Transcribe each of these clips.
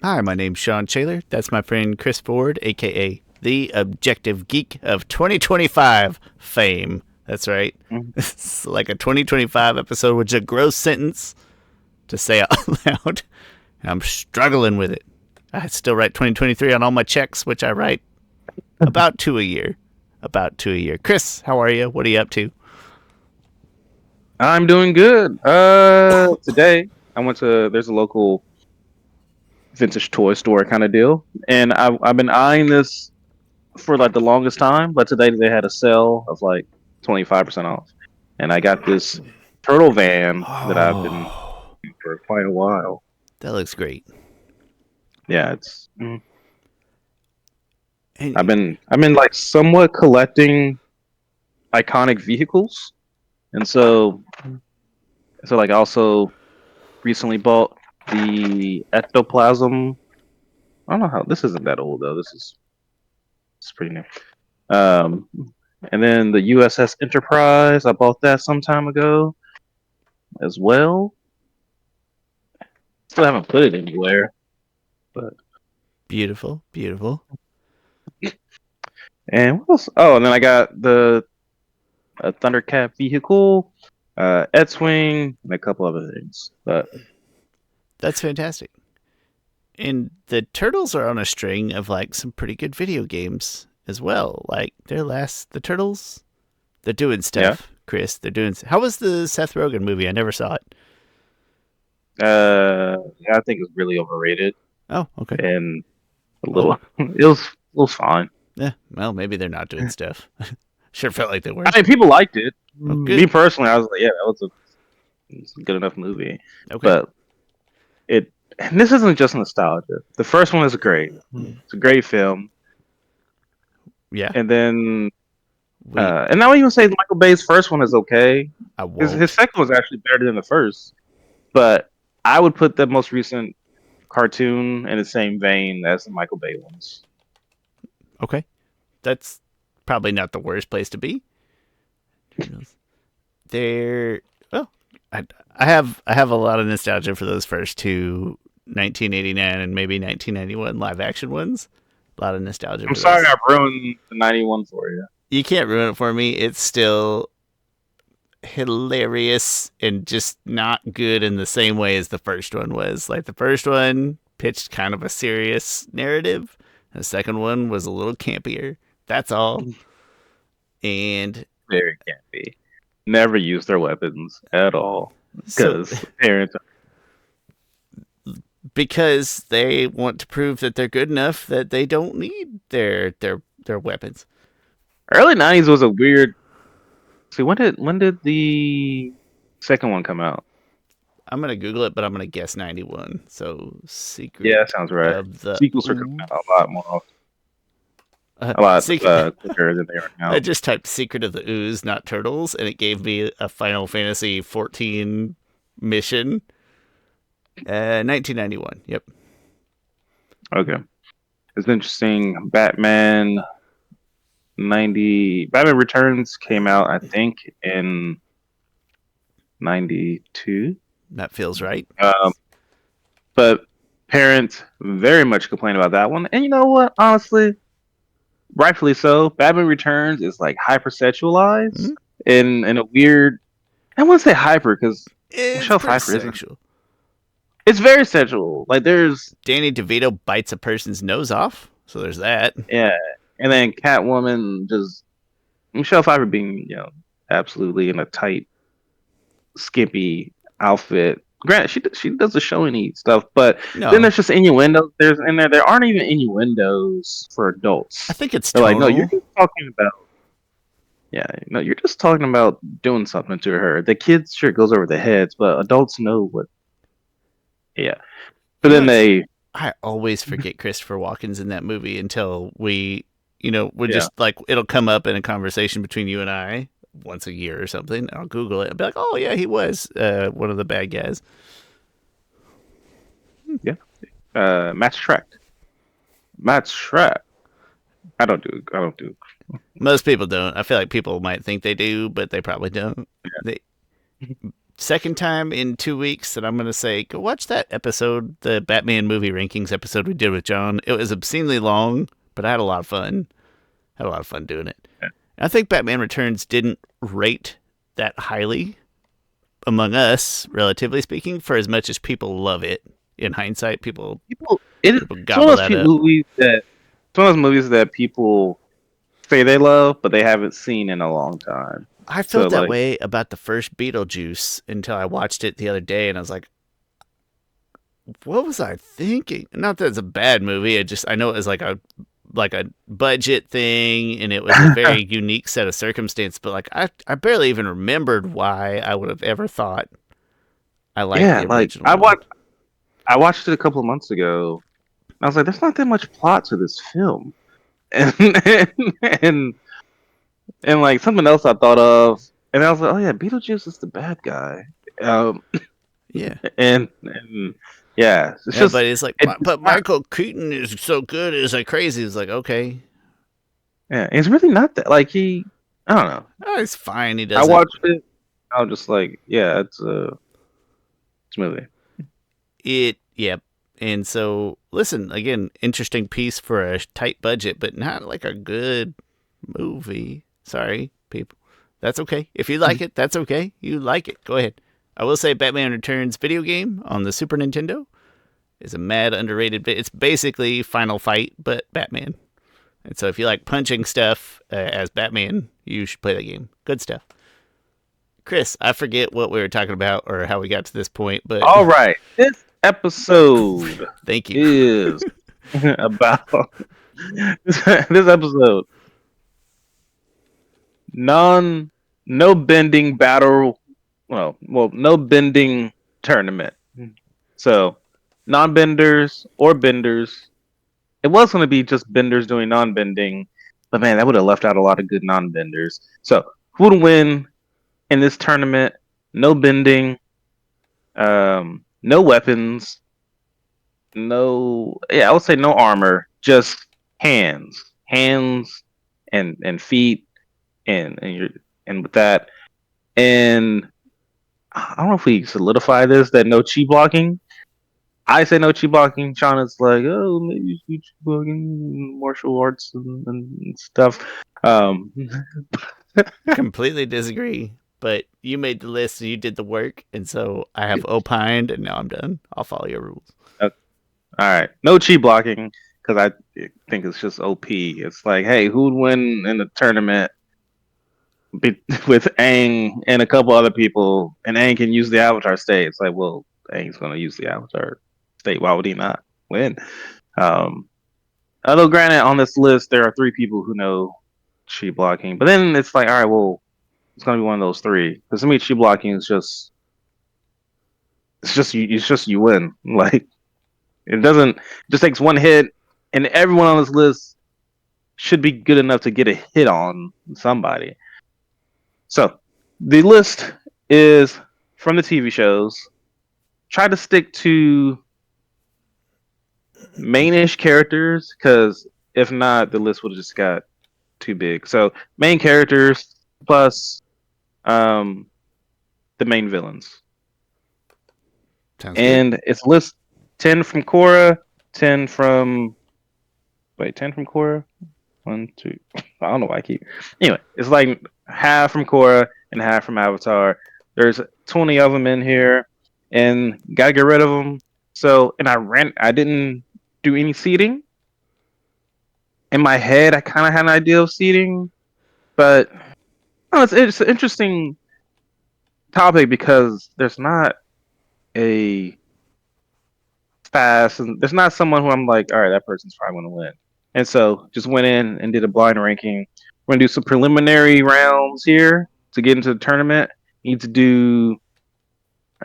Hi, my name's Shawn Shaler. That's my friend Chris Ford, aka the Objective Geek of 2025 fame. That's right. Mhm. It's like a 2025 episode, which is a gross sentence to say out loud. I'm struggling with it. I still write 2023 on all my checks, which I write about two a year. About two a year. Chris, how are you? What are you up to? I'm doing good. Today I went to there's a local vintage toy store kind of deal, and I've been eyeing this for like the longest time. But today they had a sale of like 25% off, and I got this turtle van that I've been Oh, for quite a while. that looks great. Yeah, And I've been like somewhat collecting iconic vehicles, and so like I also recently bought the ectoplasm. I don't know how this isn't that old though. It's pretty new. Um, and then the USS Enterprise, I bought that some time ago as well. Still haven't put it anywhere, but beautiful, beautiful. and what else? Oh, and then I got the Thundercat vehicle, X-wing, and a couple other things. But That's fantastic. And the Turtles are on a string of like some pretty good video games as well. Like the Turtles, they're doing yeah, stuff. Chris, they're doing. How was the Seth Rogen movie? I never saw it. yeah, I think it's really overrated Oh, okay. and a Well, little. It was fine. yeah. Well, maybe they're not doing stuff. Sure felt like they were. I mean, people liked it. Oh, Me good. personally, I was like, yeah, it's a good enough movie. Okay. But it and this isn't just nostalgia. The first one is great. It's a great film, Yeah. and then We. and I would even say Michael Bay's first one is okay. I His won't. second was actually better than the first, but I would put the most recent cartoon in the same vein as the Michael Bay ones. Okay. That's probably not the worst place to be. Turtles. They're. Well, I have a lot of nostalgia for those first two 1989 and maybe 1991 live action ones. A lot of nostalgia I'm for sorry those. I ruined the '91 for you. You can't ruin it for me. It's still hilarious and just not good in the same way as the first one was. Like the first one pitched kind of a serious narrative. The second one was a little campier. That's all. And Very campy. Never use their weapons at all so because parents. because they want to prove that they're good enough that they don't need their weapons. Early '90s was a weird. See, when did the second one come out? I'm gonna Google it, but I'm gonna guess 91. So Yeah, Secret that sounds right. of the Sequels are coming Ooze. out a lot more often, a lot Secret. quicker than they are I now. just typed Secret of the Ooze, not Turtles, and it gave me a Final Fantasy 14 mission. 1991. Yep. Okay, it's interesting. Batman Returns came out, I think, in '92. That feels right. Um, but parents very much complain about that one, and you know what? Honestly, rightfully so. Batman Returns is like hypersexualized Hmm. in a weird. I wouldn't say hyper because It's Michelle pretty Pfeiffer isn't. sexual. It's very sexual. Like there's Danny DeVito bites a person's nose off, so there's that. yeah, and then Catwoman just Michelle Pfeiffer being absolutely in a tight, skimpy outfit. Granted, she does the showy stuff, but then No, there's just innuendos. There's in there. There aren't even innuendos for I adults. think it's They're like, no, you're tonal. just talking about yeah, no, you're just talking about doing something to her. The kids sure goes over their heads, but adults know what. Yeah, but You know, then it's they I always forget Christopher Walken's in that movie until we're yeah. just like it'll come up in a conversation between you and I once a year or something. I'll Google it and be like, oh yeah, he was one of the bad guys. Yeah. Matt's tracked. Matt's tracked. I don't do. Most people don't. I feel like people might think they do, but they probably don't. They second time in 2 weeks that I'm going to say, go watch that episode, the Batman movie rankings episode we did with John. It was obscenely long, but I had a lot of fun. Had a lot of fun doing it. I think Batman Returns didn't rate that highly among us, relatively speaking, for as much as people love it. In hindsight, people It's one gobble of those that up. movies that it's one of those movies that people say they love, but they haven't seen in a long time. I So felt that like, way about the first Beetlejuice until I watched it the other day, and I was like, "What was I thinking?" Not that it's a bad movie. I know it was like a budget thing, and it was a very unique set of circumstances. But like, I barely even remembered why I would have ever thought I liked yeah, the like original one. I watched it a couple of months ago. And I was like, there's not that much plot to this film, and and and like something else I thought of, and I was like, oh yeah, Beetlejuice is the bad guy. Um, Yeah, and yeah, it's yeah, just but it's like, it's but not. Michael Keaton is so good. It's like crazy. It's like, okay, Yeah, it's really not that. Like I don't know. oh, it's fine. He I doesn't watched it. I was just like, yeah, it's a movie. it. Yep. And so, listen again. Interesting piece for a tight budget, but not like a good movie. Sorry, people. That's okay. If you like it, that's okay. You like it. Go ahead. I will say Batman Returns video game on the Super Nintendo is a mad underrated bit. It's basically Final Fight, but Batman. And so if you like punching stuff as Batman, you should play that game. Good stuff. Chris, I forget what we were talking about or how we got to this point, but All right, this episode thank you. is about this episode non no bending battle. Well, no bending tournament. So non benders or benders. It was going to be just benders doing non bending, but man, that would have left out a lot of good non benders. So who would win in this tournament? No bending, no weapons, no. Yeah, I would say no armor, just hands, and feet, and with that, and I don't know if we solidify this that no chi blocking. I say no chi blocking. Shawn is like, oh, maybe chi blocking, martial arts and stuff. Um, Completely disagree. But you made the list and you did the work, and so I have opined, and now I'm done. I'll follow your rules. all right, no chi blocking because I think it's just OP. It's like, hey, who'd win in the tournament with Aang and a couple other people, and Aang can use the Avatar state. It's like, well, Aang's gonna use the Avatar state. Why would he not win? Um, Although, granted, on this list there are three people who know chi blocking, but then it's like, all right, well, it's gonna be one of those three. Because to me, chi blocking is just you. It's just you win. Like it doesn't. It just takes one hit, and everyone on this list should be good enough to get a hit on somebody. So the list is from the TV shows. Try to stick to mainish characters, because if not, the list would have just got too big. So main characters plus um, the main villains, Sounds good. and it's list 10 from Korra, 10 from 10 from Korra, one, two. I don't know why I keep. Anyway, it's like half from Korra and half from Avatar. There's 20 of them in here, and gotta get rid of them. So, and I didn't do any seating. In my head, I kind of had an idea of seating, but it's an interesting topic because there's not a fast, and there's not someone who I'm like, all right, that person's probably going to win. And so just went in and did a blind ranking. We're going to do some preliminary rounds here to get into the tournament. Need to do,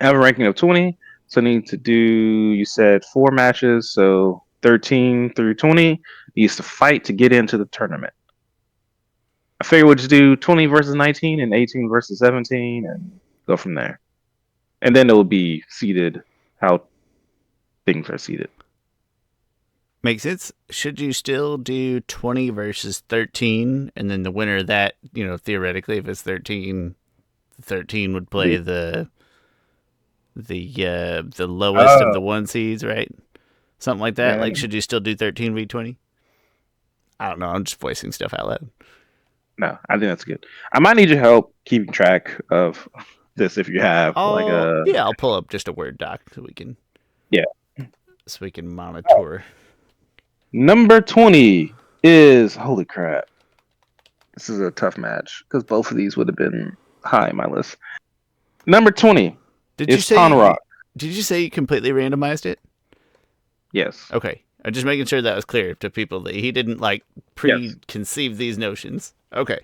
I have a ranking of 20. So need to do, you said 4 matches. So 13 through 20 needs to fight to get into the tournament. I figured we'll just do 20 versus 19 and 18 versus 17 and go from there. And then it will be seeded how things are seeded. Makes sense. Should you still do 20 versus 13, and then the winner of that, theoretically, if it's 13, 13 would play The the the lowest of Oh, the one seeds, right? Something like that. yeah. Like, should you still do 13v20? I don't know. I'm just voicing stuff out loud. No, I think that's good. I might need your help keeping track of this if you have like I'll a yeah, I'll pull up just a Word doc yeah. so we can monitor. Number 20 is holy crap. This is a tough match because both of these would have been high in my list. Number 20 Did you is say Tonrock. did you say you completely randomized it? Yes. Okay. I'm just making sure that was clear to people that he didn't like Yes. preconceive these notions. Okay.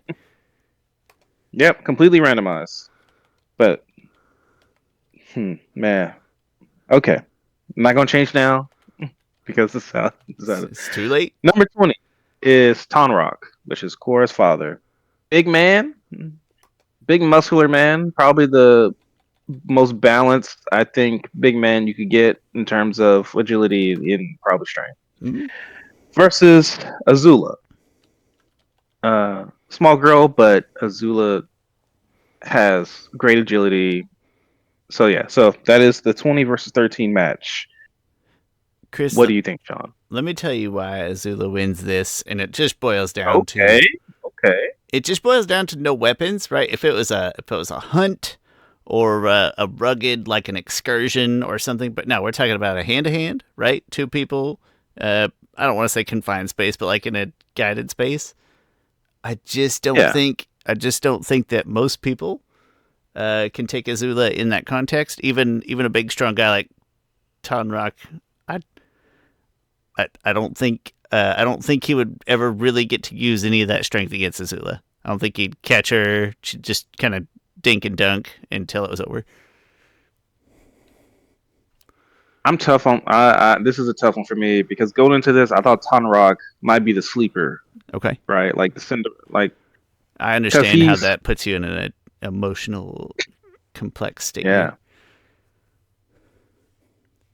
Yep, completely randomized. But man. Okay. I'm not gonna change now because this is It's too late. number 20 is Tonrock, which is Korra's father. Big man, big muscular man, probably the most balanced, I think, big man you could get in terms of agility and probably strength. Mm-hmm. Versus Azula. Small girl, but Azula has great agility. So yeah, so that is the 20 versus 13 match. Chris, What do you think, Sean? let me tell you why Azula wins this, and it just boils down Okay, to okay. no weapons, right? If it was a hunt or a rugged like an excursion or something, but no, we're talking about a hand to hand, right? Two people. I don't want to say confined space, but like in a guided space. Yeah, I just don't think that most people can take Azula in that context. Even a big strong guy like Tonrock, I I don't think he would ever really get to use any of that strength against Azula. I don't think he'd catch her. She'd just kind of dink and dunk until it was over. I'm tough on. This is a tough one for me because going into this, I thought Tonrock might be the sleeper, Okay, right? Like the cinder, like I because understand how he's that puts you in an emotional, complex state here. yeah.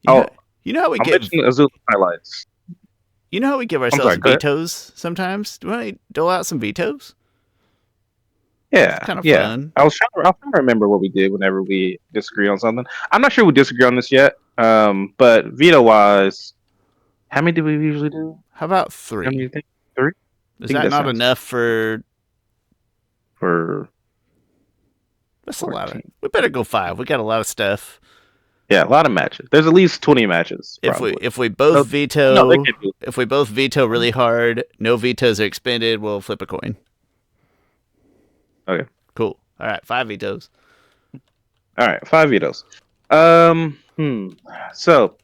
You know, I'll you know how we I'll give mention Azula highlights. I'm ourselves sorry. Go ahead. vetoes sometimes. Do you want to dole out some vetoes? It's Yeah, kind of yeah. fun. I was trying to remember what we did whenever we disagree on something. I'm not sure we disagree on this yet. But veto wise, how many do we usually do? How about How many do three? you think? Three. I Is think that that not sounds enough for? for That's a lot of. 14. We better go five. We got a lot of stuff. Yeah, a lot of matches. There's at least 20 matches probably. If we both No, no, they veto can't do if we both veto really hard, no vetoes are expended. We'll flip a coin. it. Okay. Cool. All right, five vetoes. All right, five vetoes. Um, hmm. So,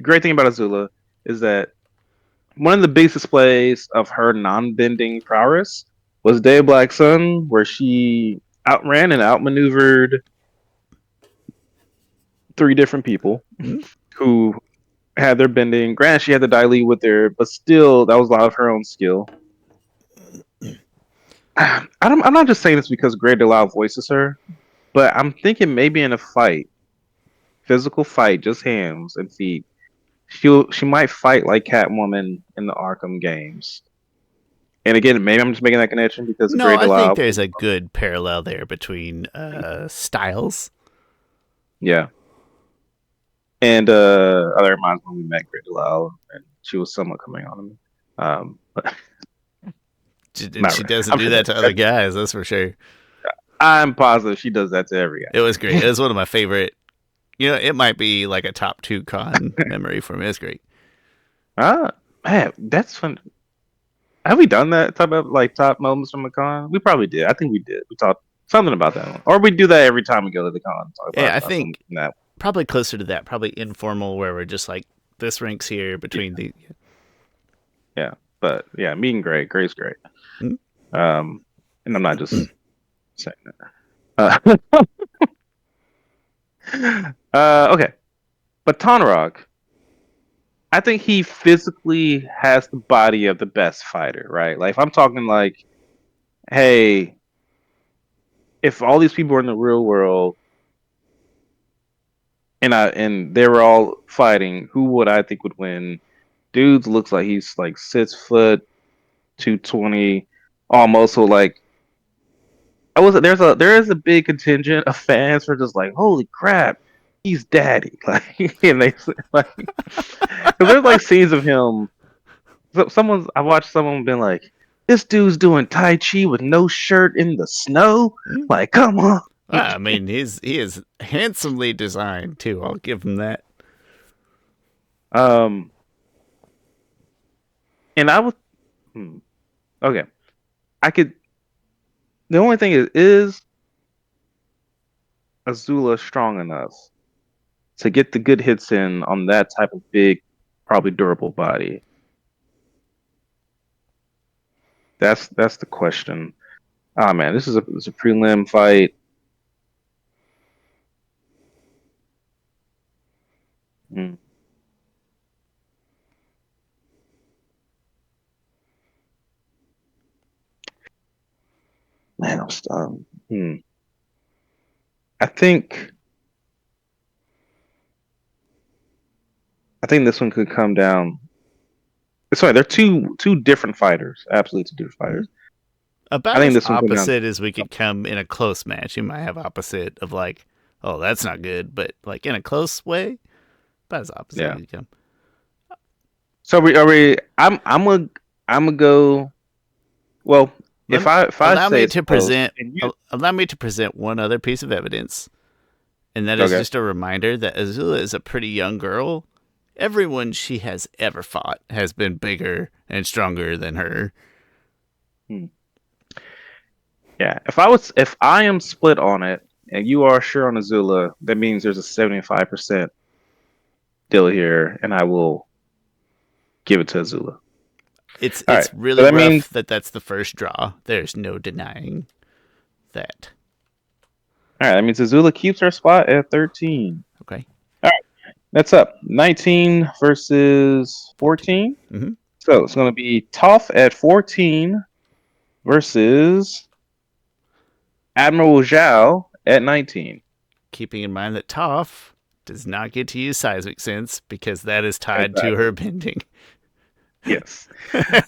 great thing about Azula is that one of the biggest displays of her non-bending prowess was Day of Black Sun, where she outran and outmaneuvered three different people Hmm? who had their bending. Granted, she had to dilate with her, but still, that was a lot of her own skill. I'm not just saying this because Grey DeLisle voices her, but I'm thinking maybe in a fight, physical fight, just hands and feet, she might fight like Catwoman in the Arkham games. And again, maybe I'm just making that connection because No, Grey I think DeLisle. there's a good parallel there between styles. Yeah. And that reminds me when we met Grey DeLisle and she was somewhat coming on me. But And not she really. doesn't do that to other guys, that's for sure. I'm positive she does that to every It was great. guy. It was one of my favorite. It might be like a top two con memory for me. It's great. Ah, man, that's fun. Have we done that type of like top moments from a con? We probably did. I think we did. We talked something about that one, or we do that every time we go to the con. Talk about Yeah, I top moments think from that. probably closer to that. Probably informal, where we're just like this ranks here between the. Yeah, but yeah, me and Gray. Gray's great. Hmm? And I'm not just saying that. Okay, but Tonrog, I think he physically has the body of the best fighter, right? Like if I'm talking like, hey, if all these people were in the real world and they were all fighting, who would I think would win? Dude looks like he's like 6 foot 220, almost. So like, I was there is a big contingent of fans who are just like, holy crap, he's daddy. Like, and they like, because there's like scenes of him. I watched someone been like, this dude's doing Tai Chi with no shirt in the snow. Mm. Like, come on. I mean, he is handsomely designed too. I'll give him that. Um, and I would, okay, I could. The only thing is Azula strong enough to get the good hits in on that type of big, probably durable body? That's the question. Ah man, this is a prelim fight. Mm, man, I'm stunned. I think I think this one could come down. Sorry, they're two different fighters. Absolutely two different Mm-hmm. fighters. I About think as this one could come down. opposite as we could come in a close match. You might have opposite of like, oh, that's not good, but like in a close way, about as opposite Yeah. as you come. So are we? I'm gonna go. Well, if I Allow say me it's to close, present. and you Allow me to present one other piece of evidence, and that is okay? just a reminder that Azula is a pretty young girl. Everyone she has ever fought has been bigger and stronger than her. Hmm. Yeah, if I am split on it and you are sure on Azula, that means there's a 75% deal here, and I will give it to Azula. All right, It's so really that means rough that that's the first draw. There's no denying that. that means Azula keeps her spot at 13. Okay. All right, that's up 19 versus 14. Mm-hmm. So it's going to be Toph at 14 versus Admiral Zhao at 19. Keeping in mind that Toph does not get to use seismic sense because that is tied to Exactly. her bending. Yes.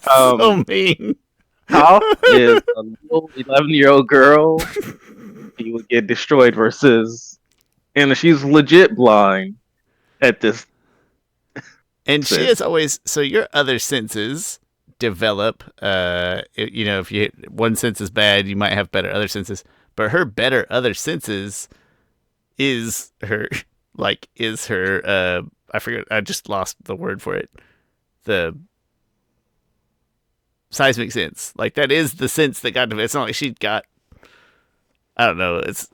So mean. Toph is a little 11-year-old girl. He would get destroyed versus, and she's legit blind at this And she sense. is always so your other senses develop. You know, if you one sense is bad, you might have better other senses. But her better other senses is her is her. I forget. I just lost the word for it. The seismic sense. Like that is the sense that got to. It's not like she got. I don't know. It's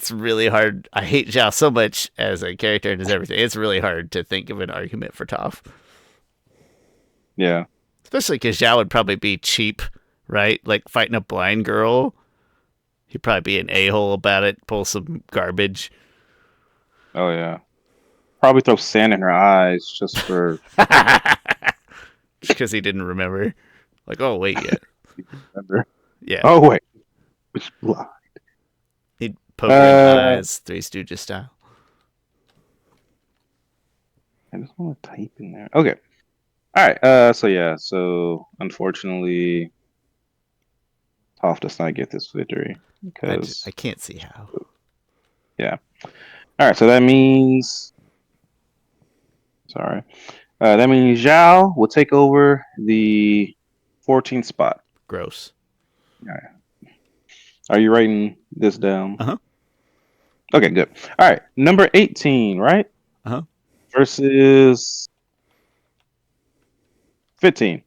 really hard. I hate Zhao so much as a character and as everything. It's really hard to think of an argument for Toph. Yeah. Especially because Zhao would probably be cheap, right? Like fighting a blind girl. He'd probably be an a-hole about it, pull some garbage. Oh yeah. Probably throw sand in her eyes just for Just because he didn't remember. Like, oh, wait, yeah. remember. Yeah. Oh wait, which block? He'd poke her in the eyes, Three Stooges style. I just want to type in there. Okay. All right. So yeah. So unfortunately, Toph does not get this victory I because can't see how. yeah. All right. So that means sorry. That means Zhao will take over the 14th spot. Gross. All right. Are you writing this down? Uh huh. Okay, good. All right. Number 18, right? Uh huh. Versus 15.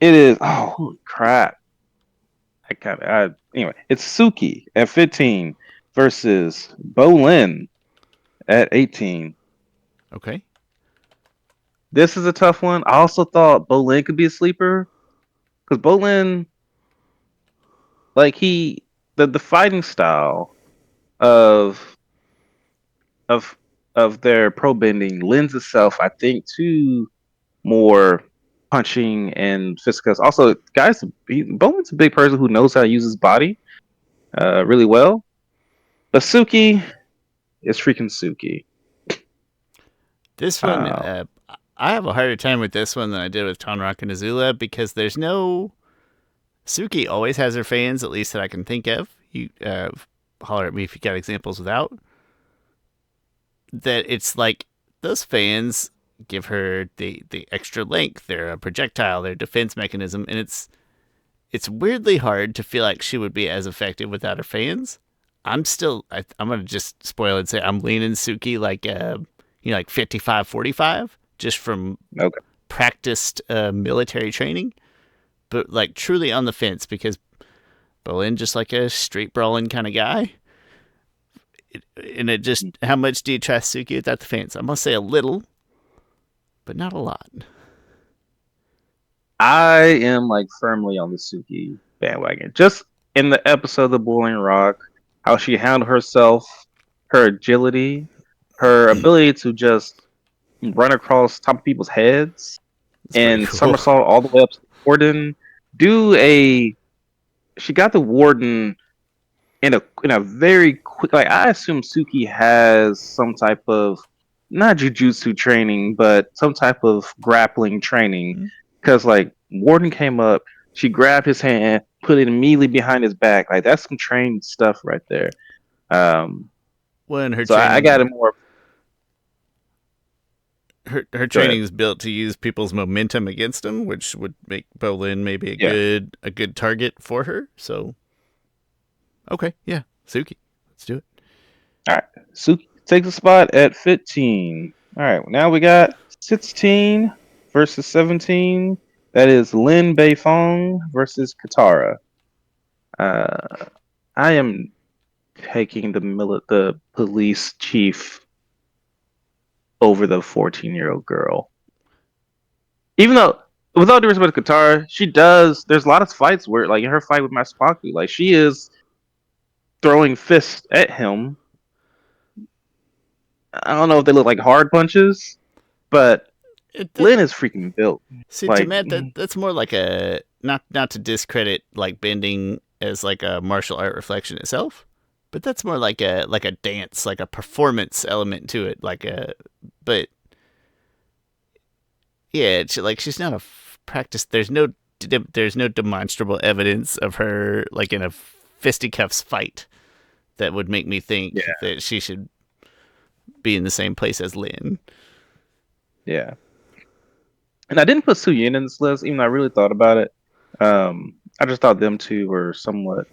It is, oh, holy crap. Anyway, it's Suki at 15 versus Bolin at 18. Okay. This is a tough one. I also thought Bolin could be a sleeper because Bolin, like the fighting style of of of their pro bending lends itself, I think, to more punching and fisticuffs. Also, guys, Bolin's a big person who knows how to use his body really well. But Suki is freaking Suki. This one, Uh, I have a harder time with this one than I did with Tonrock and Azula because there's no. Suki always has her fans, at least that I can think of. holler at me if you got examples without. That it's like those fans give her the extra length, their projectile, their defense mechanism, and it's weirdly hard to feel like she would be as effective without her fans. I'm gonna just spoil it and say I'm leaning Suki like like 55-45 just from Okay. practiced military training, but like truly on the fence because Bolin just like a street brawling kind of guy. And it just how much do you trust Suki without the fans? I'm gonna say a little, but not a lot. I am like firmly on the Suki bandwagon. Just in the episode of Boiling Rock, how she handled herself, her agility, her ability to just run across top of people's heads It's pretty and cool. somersault all the way up to the warden. Do a She got the warden in a very quick, like, I assume Suki has some type of not jujutsu training, but some type of grappling training. Because like Warden came up, she grabbed his hand, put it immediately behind his back. Like that's some trained stuff right there. Um, When her so I got it training more. her Go training ahead. is built to use people's momentum against them, which would make Bolin maybe Yeah. a good target for her. So okay, yeah, Suki, let's do it. All right. Suki takes a spot at 15. All right. Now we got 16 versus 17. That is Lin Beifong versus Katara. Uh, I am taking the police chief over the 14-year-old girl. Even though, with all due respect to Katara, she does. There's a lot of fights where, like in her fight with Maspaku, like she is throwing fists at him. I don't know if they look like hard punches, but It Lin is freaking built. See, to Like, Matt, that's more like a not to discredit like bending as like a martial art reflection itself, but that's more like a dance, like a performance element to it. But yeah, like she's not a practice. There's no demonstrable evidence of her like in a fisticuffs fight that would make me think yeah, that she should be in the same place as Lin. yeah. And I didn't put Su Yin in this list, even though I really thought about it. I just thought them two were somewhat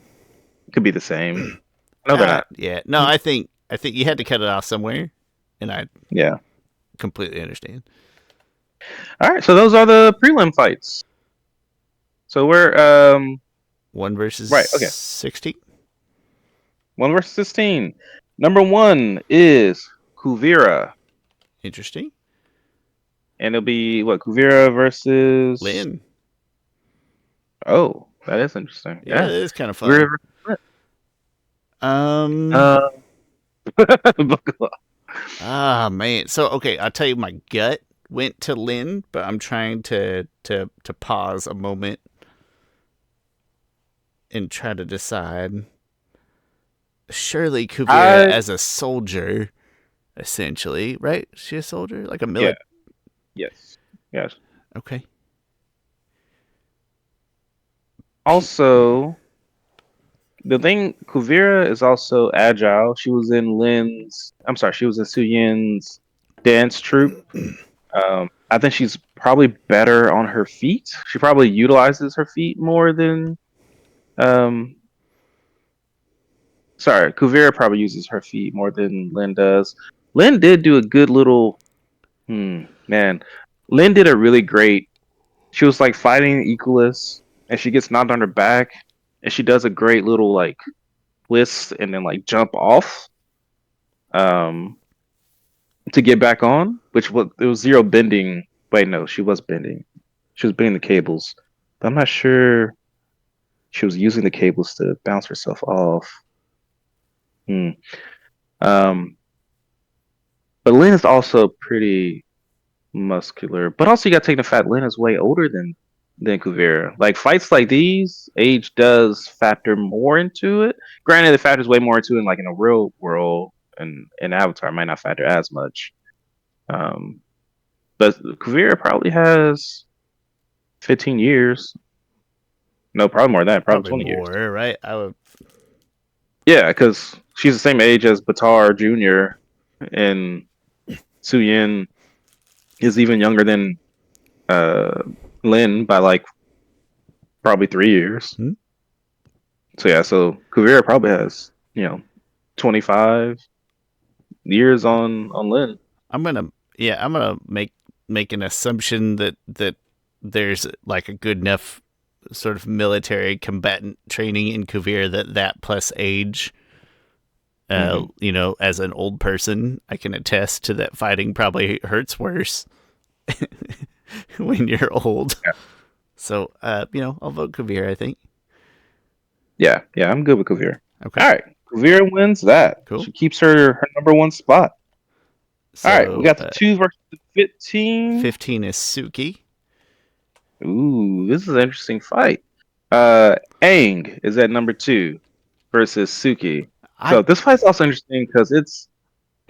could be the same. No, they're not. Yeah, no, I think you had to cut it off somewhere, and I Yeah. completely understand. All right, so those are the prelim fights. So we're One versus right. Okay, 16. 1 versus 16. Number one is Kuvira, Interesting. and it'll be what Kuvira versus. Lynn. Oh, that is interesting. Yeah, Yeah, that is kind of Kuvira fun. versus. Um. Uh, Man. So okay, I'll tell you, my gut went to Lynn, but I'm trying to pause a moment and try to decide. Surely Kuvira I as a soldier, essentially, right? Is she a soldier, like a Yeah. military? Yes. Yes. Okay. Also, the thing, Kuvira is also agile. She was in Lynn's. I'm sorry, she was in Su Yin's dance troupe. I think she's probably better on her feet. She probably utilizes her feet more than. Um, Sorry, Kuvira probably uses her feet more than Lynn does. Lynn did do a good little. Man, Lynn did a really great. She was like fighting Equalist, and she gets knocked on her back, and she does a great little like twist and then like jump off um to get back on, which was it was zero bending. Wait, no, she was bending. She was bending the cables. But I'm not sure she was using the cables to bounce herself off. Hmm. Um, but Lynn is also pretty muscular. But also you gotta take the fact Lynn is way older than Kuvira. Like fights like these, age does factor more into it. Granted, it factors way more into it like in a real world and in Avatar it might not factor as much. Um, but Kuvira probably has 15 years. No, probably more than that. Probably Probably 20 years. more, right? I would. Yeah, because she's the same age as Batar Jr. and Suyin is even younger than uh, Lin by like probably 3 years. Hmm? So yeah, so Kuvira probably has 25 years on Lin. I'm gonna yeah, I'm gonna make an assumption that there's like a good enough sort of military combatant training in Kuvir that plus age, Hmm. as an old person, I can attest to that fighting probably hurts worse when you're old. Yeah, So, I'll vote Kuvir, I think. yeah, I'm good with Kuvira. Okay, All right, Kuvira wins that. cool. She keeps her number one spot. All right, we So, got the 2 versus the 15. 15 is Suki. Ooh, this is an interesting fight. Aang is at number 2 versus Suki. I So this fight's also interesting because it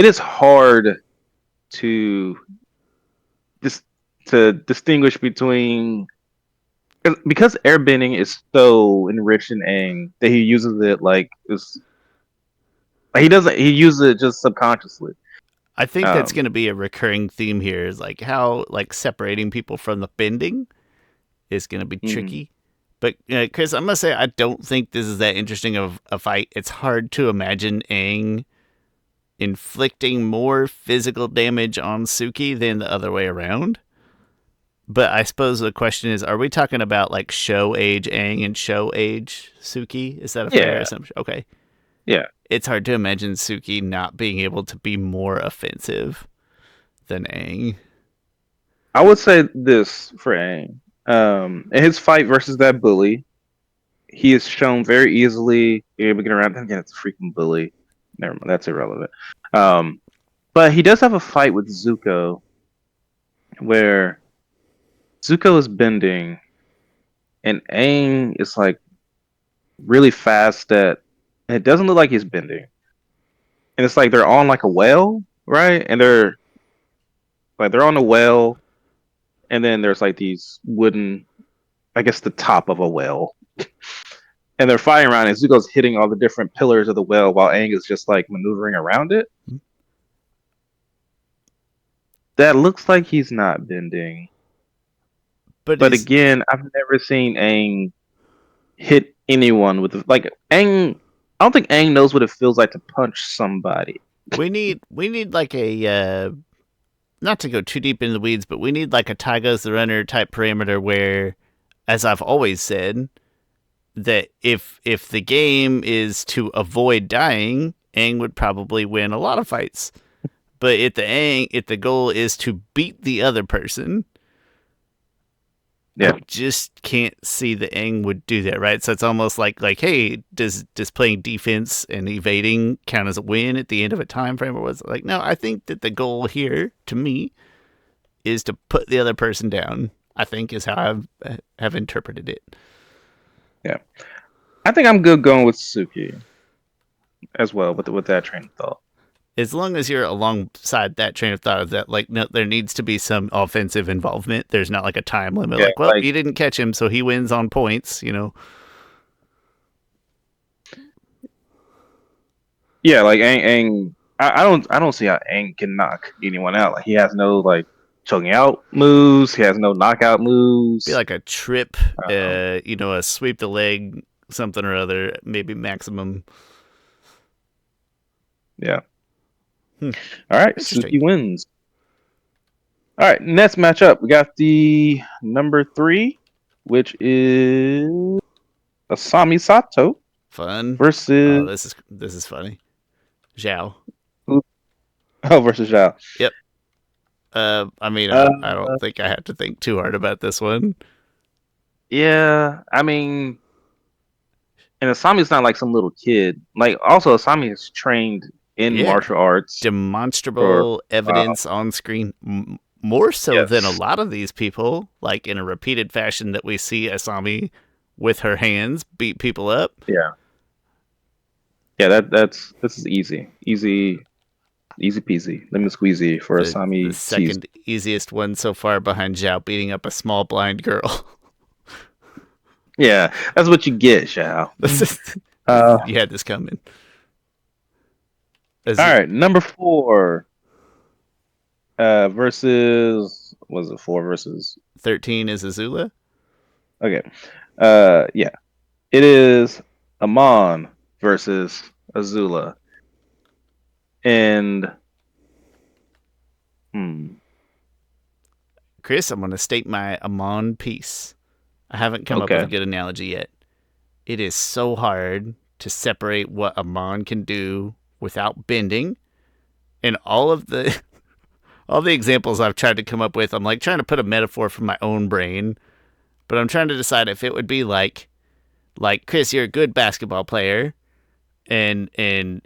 is hard to dis- to distinguish between because airbending is so enriched in Aang that he uses it like it's he uses it just subconsciously. I think that's Um, going to be a recurring theme here is like how like separating people from the bending is going to be mhm. tricky. But Chris, I'm gonna say I don't think this is that interesting of a fight. It's hard to imagine Aang inflicting more physical damage on Suki than the other way around. But I suppose the question is, are we talking about like show age Aang and show age Suki? Is that a fair Yeah, assumption? Okay. yeah. It's hard to imagine Suki not being able to be more offensive than Aang. I would say this for Aang. In his fight versus that bully, he is shown very easily able to get around. Then again, it's a freaking bully. Never mind, that's irrelevant. Um, but he does have a fight with Zuko where Zuko is bending and Aang is like really fast at. And it doesn't look like he's bending, and it's like they're on like a whale, right? And they're on a whale, and then there's like these wooden, I guess the top of a whale, and they're fighting around. And Zuko's hitting all the different pillars of the whale while Aang is just like maneuvering around it. That looks like he's not bending. But But is again, I've never seen Aang hit anyone with like Aang. I don't think Aang knows what it feels like to punch somebody. we need like a not to go too deep into the weeds, but we need like a Tygo's the Runner type parameter where, as I've always said, that if the game is to avoid dying, Aang would probably win a lot of fights. But if the goal is to beat the other person, I Yeah, just can't see that Aang would do that, right? So it's almost like, hey, does playing defense and evading count as a win at the end of a time frame, or was it like, no? I think that the goal here, to me, is to put the other person down. I think is how have interpreted it. yeah. I think I'm good going with Suki as well with that train of thought. As long as you're alongside that train of thought of that, like, no, there needs to be some offensive involvement. There's not like a time limit, Yeah, like, well, like you didn't catch him, so he wins on points. yeah, like Aang. I don't see how Aang can knock anyone out. Like he has no like choking out moves. He has no knockout Be moves. like a trip, Um, a sweep the leg, something or other, maybe maximum. yeah. Hmm, All right, interesting. Suki wins. All right, next matchup we got the number 3, which is Asami Sato Fun. Oh, versus this is funny. Zhao. oh versus Zhao. Yep. I mean, I Uh, don't think I have to think too hard about this one. yeah, I mean, and Asami's not like some little kid. Like also Asami is trained in Yeah, martial arts for demonstrable a while. evidence on screen, more so than a Yes. lot of these people, like in a repeated fashion that we see Asami with her hands beat people up. Yeah. Yeah, that's this is easy peasy, lemon squeezy for The Asami season. second easiest one so far behind Zhao beating up a small blind girl. Yeah, that's what you get, Shao. this is, Uh, you had this coming. Is All it right, number 4 versus was it 4 versus 13 is Azula? okay. Yeah. It is Amon versus Azula. And hmm, Chris, I'm going to state my Amon piece. I haven't come up with a okay. good analogy yet. It is so hard to separate what Amon can do without bending, and all the examples I've tried to come up with, I'm like trying to put a metaphor from my own brain, but I'm trying to decide if it would be like Chris, you're a good basketball player, and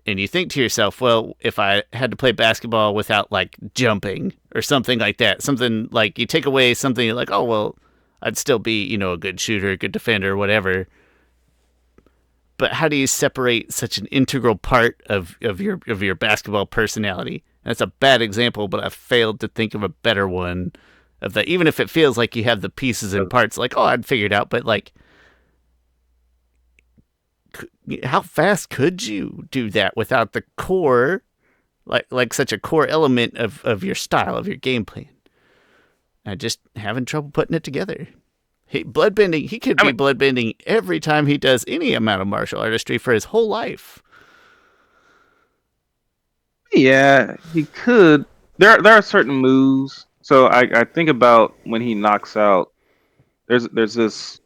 you think to yourself, well, if I had to play basketball without like jumping or something like that, something like you take away something you're like, oh well, I'd still be, a good shooter, a good defender, whatever. But how do you separate such an integral part of your basketball personality? That's a bad example, but I've failed to think of a better one of that. Even if it feels like you have the pieces and parts, like, oh, I'd figured out, but like, how fast could you do that without the core, like such a core element of your style, of your game plan? I just having trouble putting it together. Bloodbending, he could I be mean, bloodbending every time he does any amount of martial artistry for his whole life. yeah, he could. There are certain moves. So I think about when he knocks out. There's this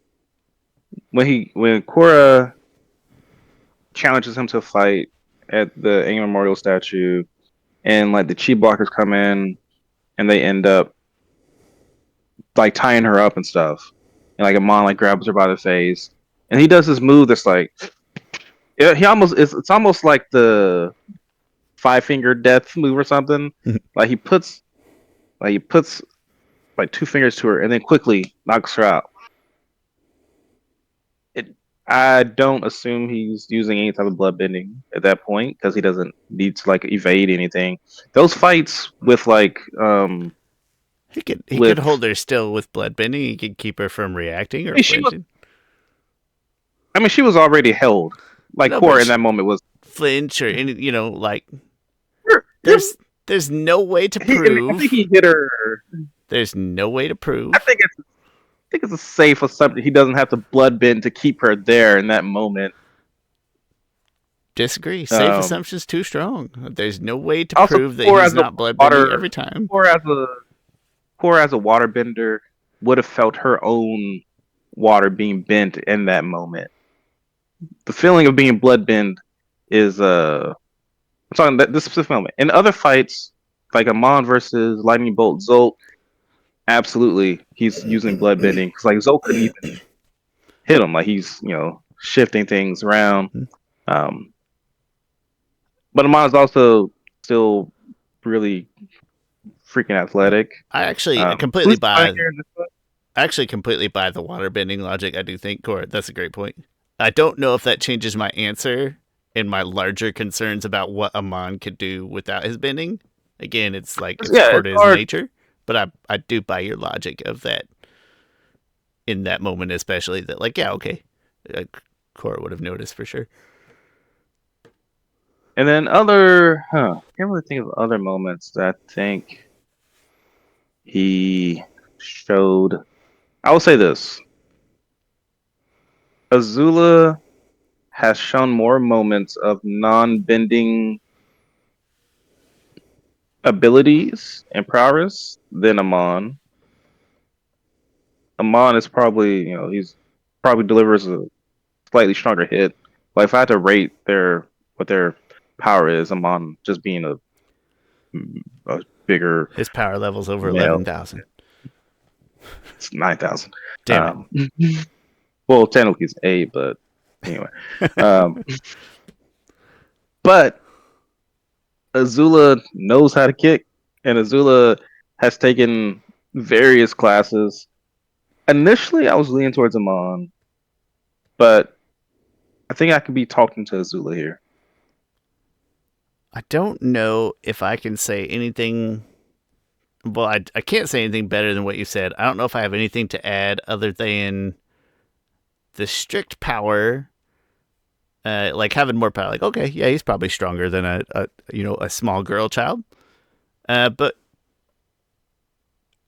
when Korra challenges him to a fight at the Aang Memorial statue, and like the chi blockers come in, and they end up like tying her up and stuff, and like Amon like grabs her by the face, and he does this move that's like he almost it's almost like the 5 finger death move or something. Like he puts like 2 fingers to her and then quickly knocks her out. It I don't assume he's using any type of blood bending at that point because he doesn't need to like evade anything. Those fights with like He could with hold her still with bloodbending. He could keep her from reacting I or mean she was flinching. I mean she was already held. Like No, but Korra in that moment was flinch or any, like you're, you're, there's there's no way to and I think prove. he hit her. There's no way to I prove. think it's a safe assumption he doesn't have to blood bend to keep her there in that moment. Disagree. Safe Um, assumption's too strong. There's no way to Also, prove that Korra he's as a not bloodbending water, every time. Korra as a Korra as a waterbender would have felt her own water being bent in that moment. The feeling of being bloodbend is I'm talking that this specific moment. In other fights, like Amon versus Lightning Bolt Zolt, absolutely he's using bloodbending because like Zolt couldn't even hit him. Like he's shifting things around. Um, but Amon's also still really freaking athletic. I actually completely Who's playing buy. here in this one? I actually completely buy the waterbending logic. I do think, Cora, that's a great point. I don't know if that changes my answer in my larger concerns about what Amon could do without his bending. Again, it's Yeah, core it's to his hard. nature, but I do buy your logic of that in that moment, especially that like yeah okay, uh, Cora would have noticed for sure. And then can't really think of other moments that I think he showed. I will say this: Azula has shown more moments of non-bending abilities and prowess than Amon. Amon is probably, he's probably delivers a slightly stronger hit. Like if I had to rate their what their power is, Amon just being a bigger His power level's over male, 11,000. it's 9,000. Damn it. Um, well, technically it's 8, but anyway. Um, but Azula knows how to kick, and Azula has taken various classes. Initially, I was leaning towards Amon, but I think I could be talking to Azula here. I don't know if I can say anything. Well, I can't say anything better than what you said. I don't know if I have anything to add other than the strict power like having more power. Like, okay, yeah, he's probably stronger than a small girl child. But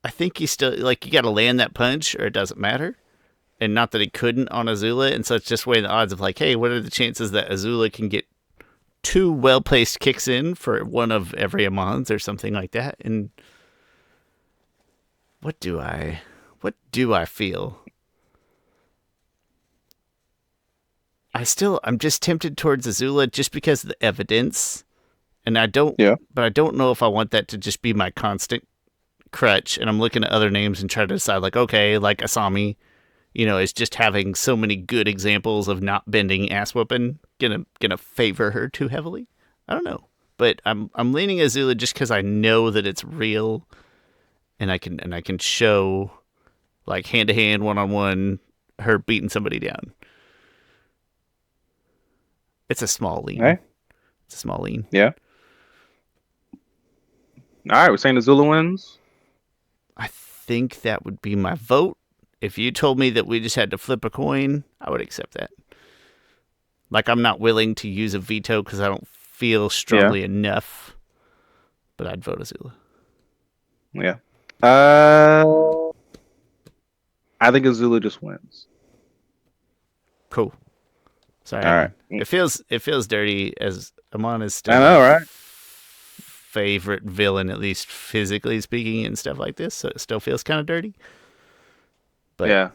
I think he's still like you got to land that punch, or it doesn't matter. And not that he couldn't on Azula, and so it's just weighing the odds of like, hey, what are the chances that Azula can get two well placed kicks in for one of every Amons or something like that? And what do I feel? I'm just tempted towards Azula just because of the evidence, and Yeah. but I don't know if I want that to just be my constant crutch. And I'm looking at other names and trying to decide, like, okay, like Asami, is just having so many good examples of not bending ass whooping gonna favor her too heavily. I don't know, but I'm leaning Azula just because I know that it's real, and I can show like hand to hand, one on one, her beating somebody down. It's a small lean. Hey. It's a small lean. Yeah. All right. We're saying Azula wins. I think that would be my vote. If you told me that we just had to flip a coin, I would accept that. Like, I'm not willing to use a veto because I don't feel strongly enough, but I'd vote Azula. Yeah. I think Azula just wins. Cool. Sorry, All right. it feels dirty as Amon is I still know, right? favorite villain, at least physically speaking, and stuff like this. So it still feels kind of dirty. But Yeah.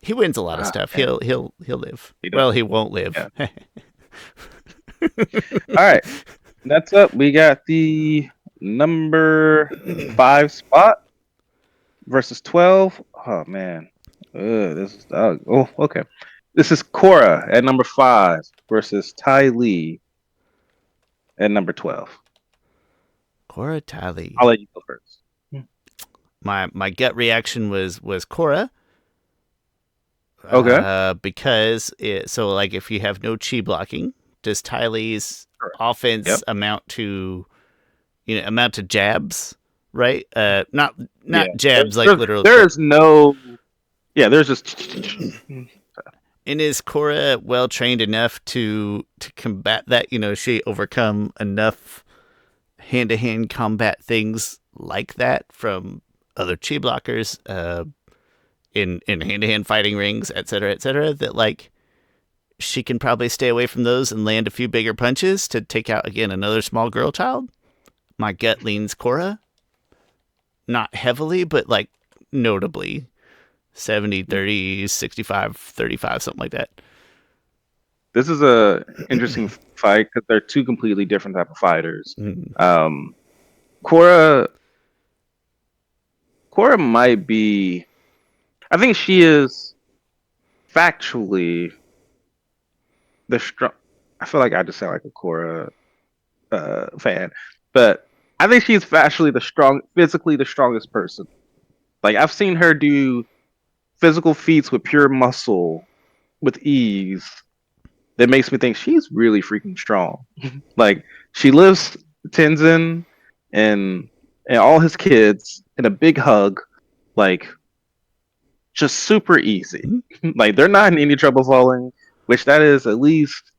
he wins a lot of stuff. Man. He'll live. He does. Well, he won't live. Yeah. All right. Next up, we got the number 5 spot versus 12. Oh man. This is okay. This is Korra at number 5 versus Ty Lee at number 12. Korra, Tali. I'll let you go first. My gut reaction was Korra. Okay. Because like if you have no chi blocking, does Tylee's Correct. offense Yep. amount to jabs, right? Not Yeah. jabs like There- literal. There is no. Yeah, there's just. And is Korra well trained enough to combat that? She overcome enough hand to hand combat things like that from other chi blockers, in hand to hand fighting rings, et cetera, that like she can probably stay away from those and land a few bigger punches to take out again another small girl child. My gut leans Korra. Not heavily, but like notably. 70-30, 65-35, something like that. This is a interesting fight because they're two completely different type of fighters. Mm. Korra might be. I think she is factually the strong. I feel like I just sound like a Korra fan, but I think she's factually physically the strongest person. Like I've seen her do physical feats with pure muscle with ease that makes me think she's really freaking strong. Like she lifts Tenzin and all his kids in a big hug, like just super easy. Like they're not in any trouble falling, which that is at least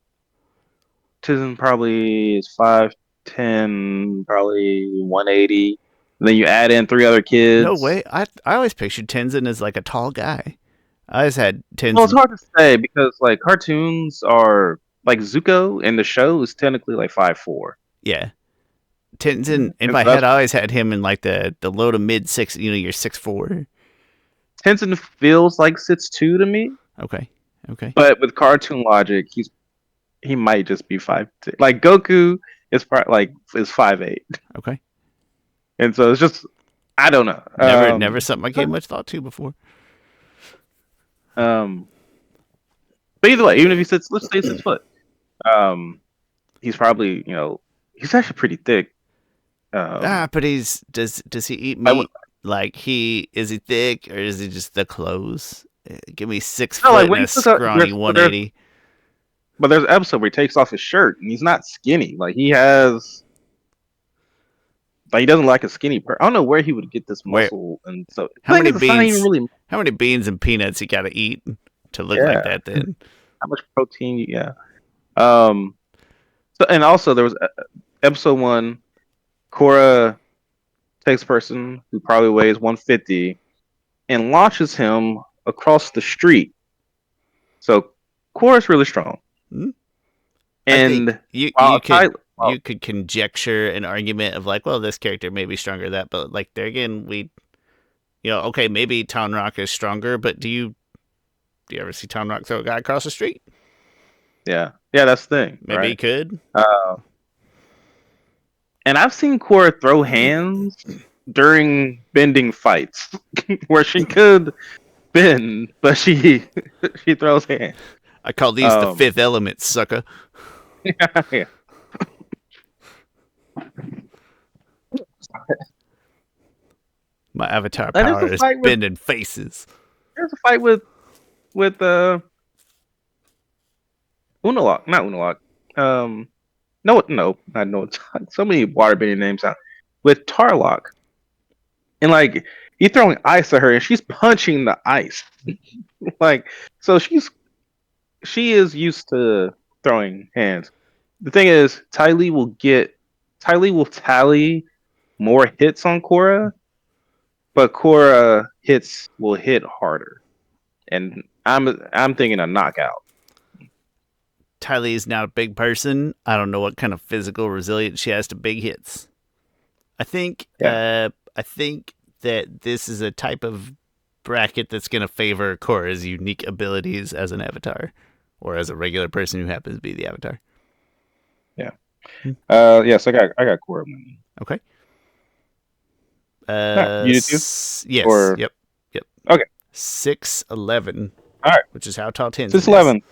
Tenzin probably is 5'10", probably 180. And then you add in 3 other kids. No way. I always pictured Tenzin as like a tall guy. I always had Tenzin. Well, it's hard to say because like cartoons are like Zuko in the show is technically like 5'4". Yeah. Tenzin, in And my so head, I always had him in like the low to mid 6, you're 6'4". Tenzin feels like 6'2" to me. Okay. But with cartoon logic, he might just be 5'10". Like Goku is is 5'8". Okay. And so it's just I don't know. Never something I gave much thought to before. But either way, even if let's say 6 foot, he's probably he's actually pretty thick. But does he eat meat? Is he thick or is he just the clothes? Give me 6 foot like, and a scrawny 180. But there's an episode where he takes off his shirt and he's not skinny. Like he has, like he doesn't like a skinny person. I don't know where he would get this muscle and so. How many beans and peanuts you got to eat to look like that? Then how much protein. Yeah. Um. So and also there was episode one. Korra takes a person who probably weighs 150 and launches him across the street. So Korra's really strong. Hmm? I think And you while you Ty, could you could conjecture an argument of like, well, this character may be stronger than that, but like there again, okay, maybe Town Rock is stronger, but do you ever see Town Rock throw a guy across the street? yeah, that's the thing, Maybe he right? could. Uh, and I've seen Korra throw hands during bending fights where she could bend, but she she throws hands. I call these the Um, fifth element, sucker. yeah. My avatar And there's power a is fight with bending faces. there's a fight with Unalaq, not Unalaq. Um, no, not no. So many waterbending names out with Tarlock, and like he's throwing ice at her, and she's punching the ice. Like so, she is used to throwing hands. The thing is, Ty Lee will tally more hits on Korra, but Korra hits will hit harder, and I'm thinking a knockout. Tylee is not a big person. I don't know what kind of physical resilience she has to big hits. I think Yeah, I think that this is a type of bracket that's going to favor Korra's unique abilities as an avatar, or as a regular person who happens to be the avatar. yeah. Hmm. Yes, I got Korra winning. Okay. Yeah, you do too, Yes. or Yep. Yep. okay. 6'11", All right, which is how tall Tenzin is. 6'11".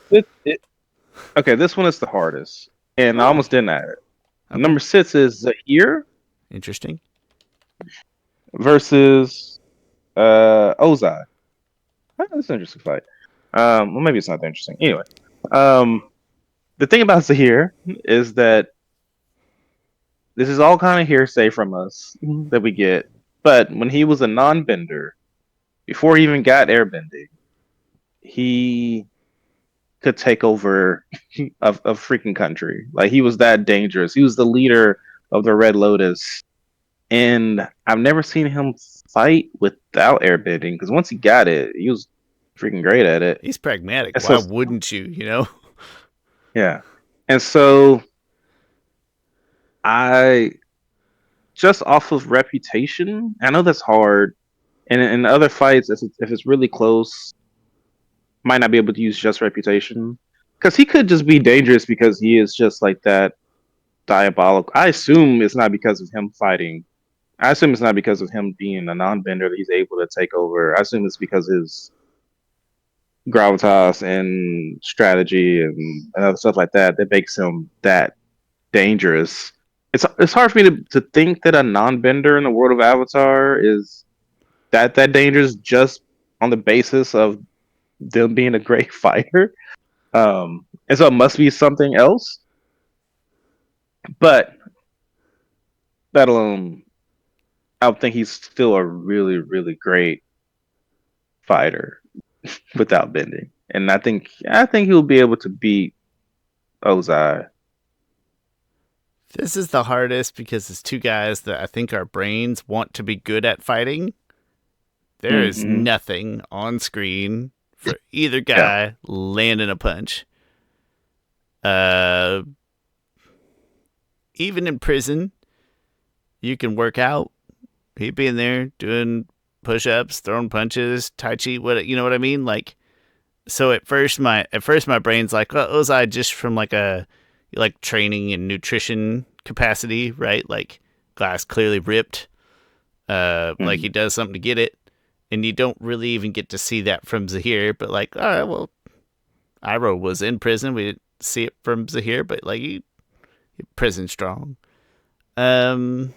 Okay, this one is the hardest, and I Oh. almost didn't add it. Okay. Number 6 is Zahir Interesting. versus Ozai. That's an interesting fight. Well, maybe it's not that interesting. Anyway, um, the thing about Zahir is that this is all kind of hearsay from us that we get. But when he was a non-bender, before he even got airbending, he could take over a freaking country. Like he was that dangerous. He was the leader of the Red Lotus, and I've never seen him fight without airbending because once he got it, he was freaking great at it. He's pragmatic. And Why so wouldn't you? You know. yeah, and so I just off of reputation, I know that's hard. And in other fights, if it's really close, might not be able to use just reputation because he could just be dangerous because he is just like that diabolical. I assume it's not because of him fighting. I assume it's not because of him being a non-bender that he's able to take over. I assume it's because his gravitas and strategy and other stuff like that that makes him that dangerous. It's hard for me to think that a non-bender in the world of Avatar is that dangerous just on the basis of them being a great fighter. And so it must be something else. But that alone, I would think he's still a really, really great fighter without bending. And I think he'll be able to beat Ozai. This is the hardest because it's two guys that I think our brains want to be good at fighting. There is Mm-hmm. nothing on screen for either Yeah. guy landing a punch. Uh, Even in prison, you can work out. He'd be in there doing push-ups, throwing punches, tai chi. What you know what I mean? Like, so at first my brain's like, well, Ozai just from like training and nutrition capacity, right? Like glass clearly ripped. Like Mm-hmm. he does something to get it, and you don't really even get to see that from Zahir. But like, all right, well, Iroh was in prison. We didn't see it from Zahir, but like he prison strong. Um,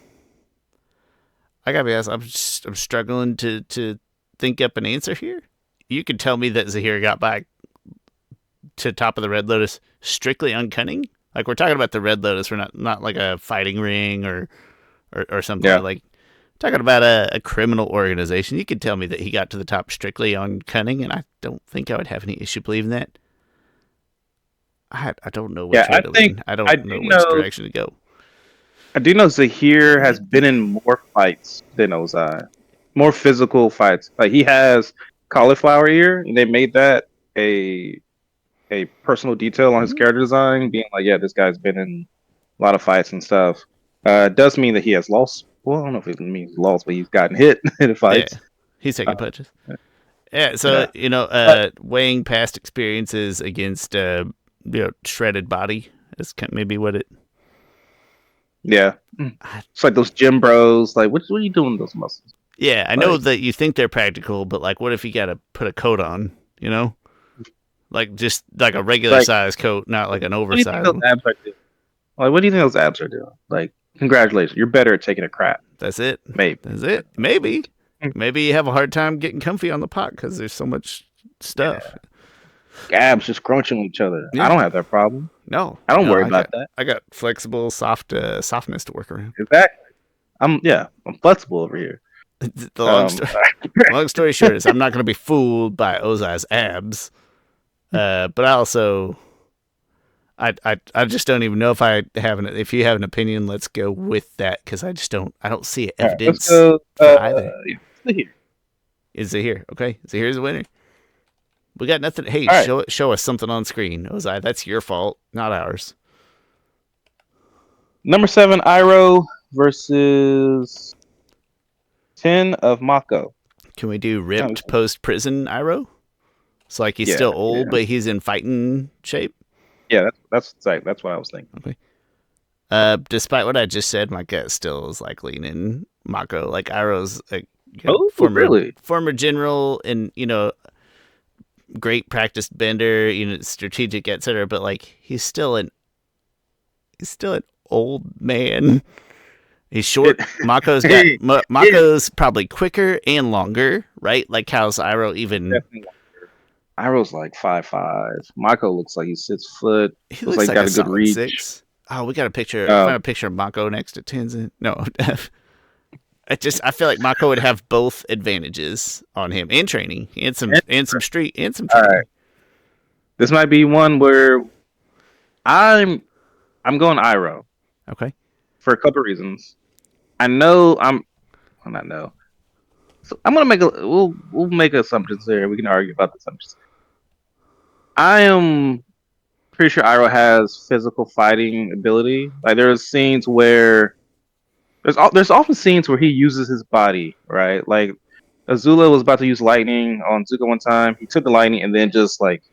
I gotta be honest. I'm struggling to think up an answer here. You could tell me that Zahir got back to top of the Red Lotus strictly on cunning. Like we're talking about the Red Lotus. We're not like a fighting ring or something Yeah. like talking about a criminal organization. You could tell me that he got to the top strictly on cunning, and I don't think I would have any issue believing that. I don't know Yeah, which way to lean. I I don't do know which know direction to go. I do know Zahir has been in more fights than Ozai. More physical fights. Like he has cauliflower ear, and they made that a a personal detail on his Mhm. character design, being like, yeah, this guy's been in a lot of fights and stuff. It does mean that he has lost. Well, I don't know if it means lost, but he's gotten hit in Yeah, fights. he's Uh, taking punches. Yeah, so yeah, but weighing past experiences against shredded body is maybe what it. yeah, I, it's like those gym bros. Like, what are you doing with those muscles? yeah, I know Like, that you think they're practical, but like, what if you got to put a coat on? You know, like just like a regular like, size coat, not like an what do you think oversized those one. abs are doing? Like, what do you think those abs are doing? Like, congratulations, you're better at taking a crap. That's it. Maybe. That's it. Maybe you have a hard time getting comfy on the pot because there's so much stuff. Abs just crunching each other. I Yeah. don't have that problem. No. I don't No. worry about that. I got flexible, softness to work around. Exactly. I'm flexible over here. The Um, long story short is I'm not going to be fooled by Ozai's abs. But I also I just don't even know if I have an if you have an opinion. Let's go with that because I don't see all right, let's evidence go. for either. Here. Is it here? Okay, so here's the winner. We got nothing. Hey, All right, show us something on screen, Ozai. That's your fault, not ours. number 7, Iroh versus 10 of Mako. Can we do Oh, ripped post prison Iroh? It's like he's yeah, still old, yeah, but he's in fighting shape. yeah. That's what I was thinking. Okay. Despite what I just said, my gut still is like leaning Mako. Like Iroh's a Oh, really? former general and great practiced bender, strategic, etc. But like he's still an old man. He's short. It, Mako's yeah, Mako's probably quicker and longer, right? Like how's Iroh even? definitely. Iroh's like 5'5". Mako looks like he's 6 foot. He Looks looks like he's like got a a good solid reach. 6. Oh, we got a picture. Find Um, a picture of Mako next to Tenzin. No, I feel like Mako would have both advantages on him and training and, and some all right, training. this might be one where I'm I'm going Iroh Okay. for a couple reasons. I know well, not know. So I'm gonna make a we'll make assumptions there. We can argue about the assumptions. I am pretty sure Iroh has physical fighting ability. Like there's scenes where there's often scenes where he uses his body, right? Like Azula was about to use lightning on Zuko one time. He took the lightning and then just like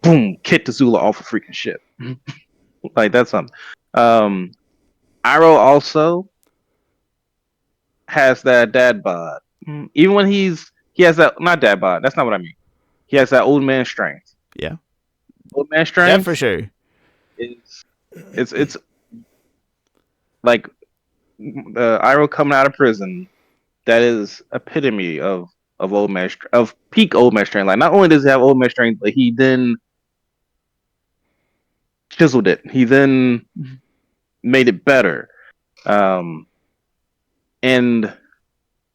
boom, kicked Azula off a freaking ship. Like that's something. Um, Iroh also has that dad bod. Even when he has that not dad bod. That's not what I mean. He has that old man strength. Yeah. Old man That for strength sure. is it's like Iroh coming out of prison. That is epitome of of peak old man strength. Like not only does he have old man strength, but he then chiseled it. He then made it better. Um, and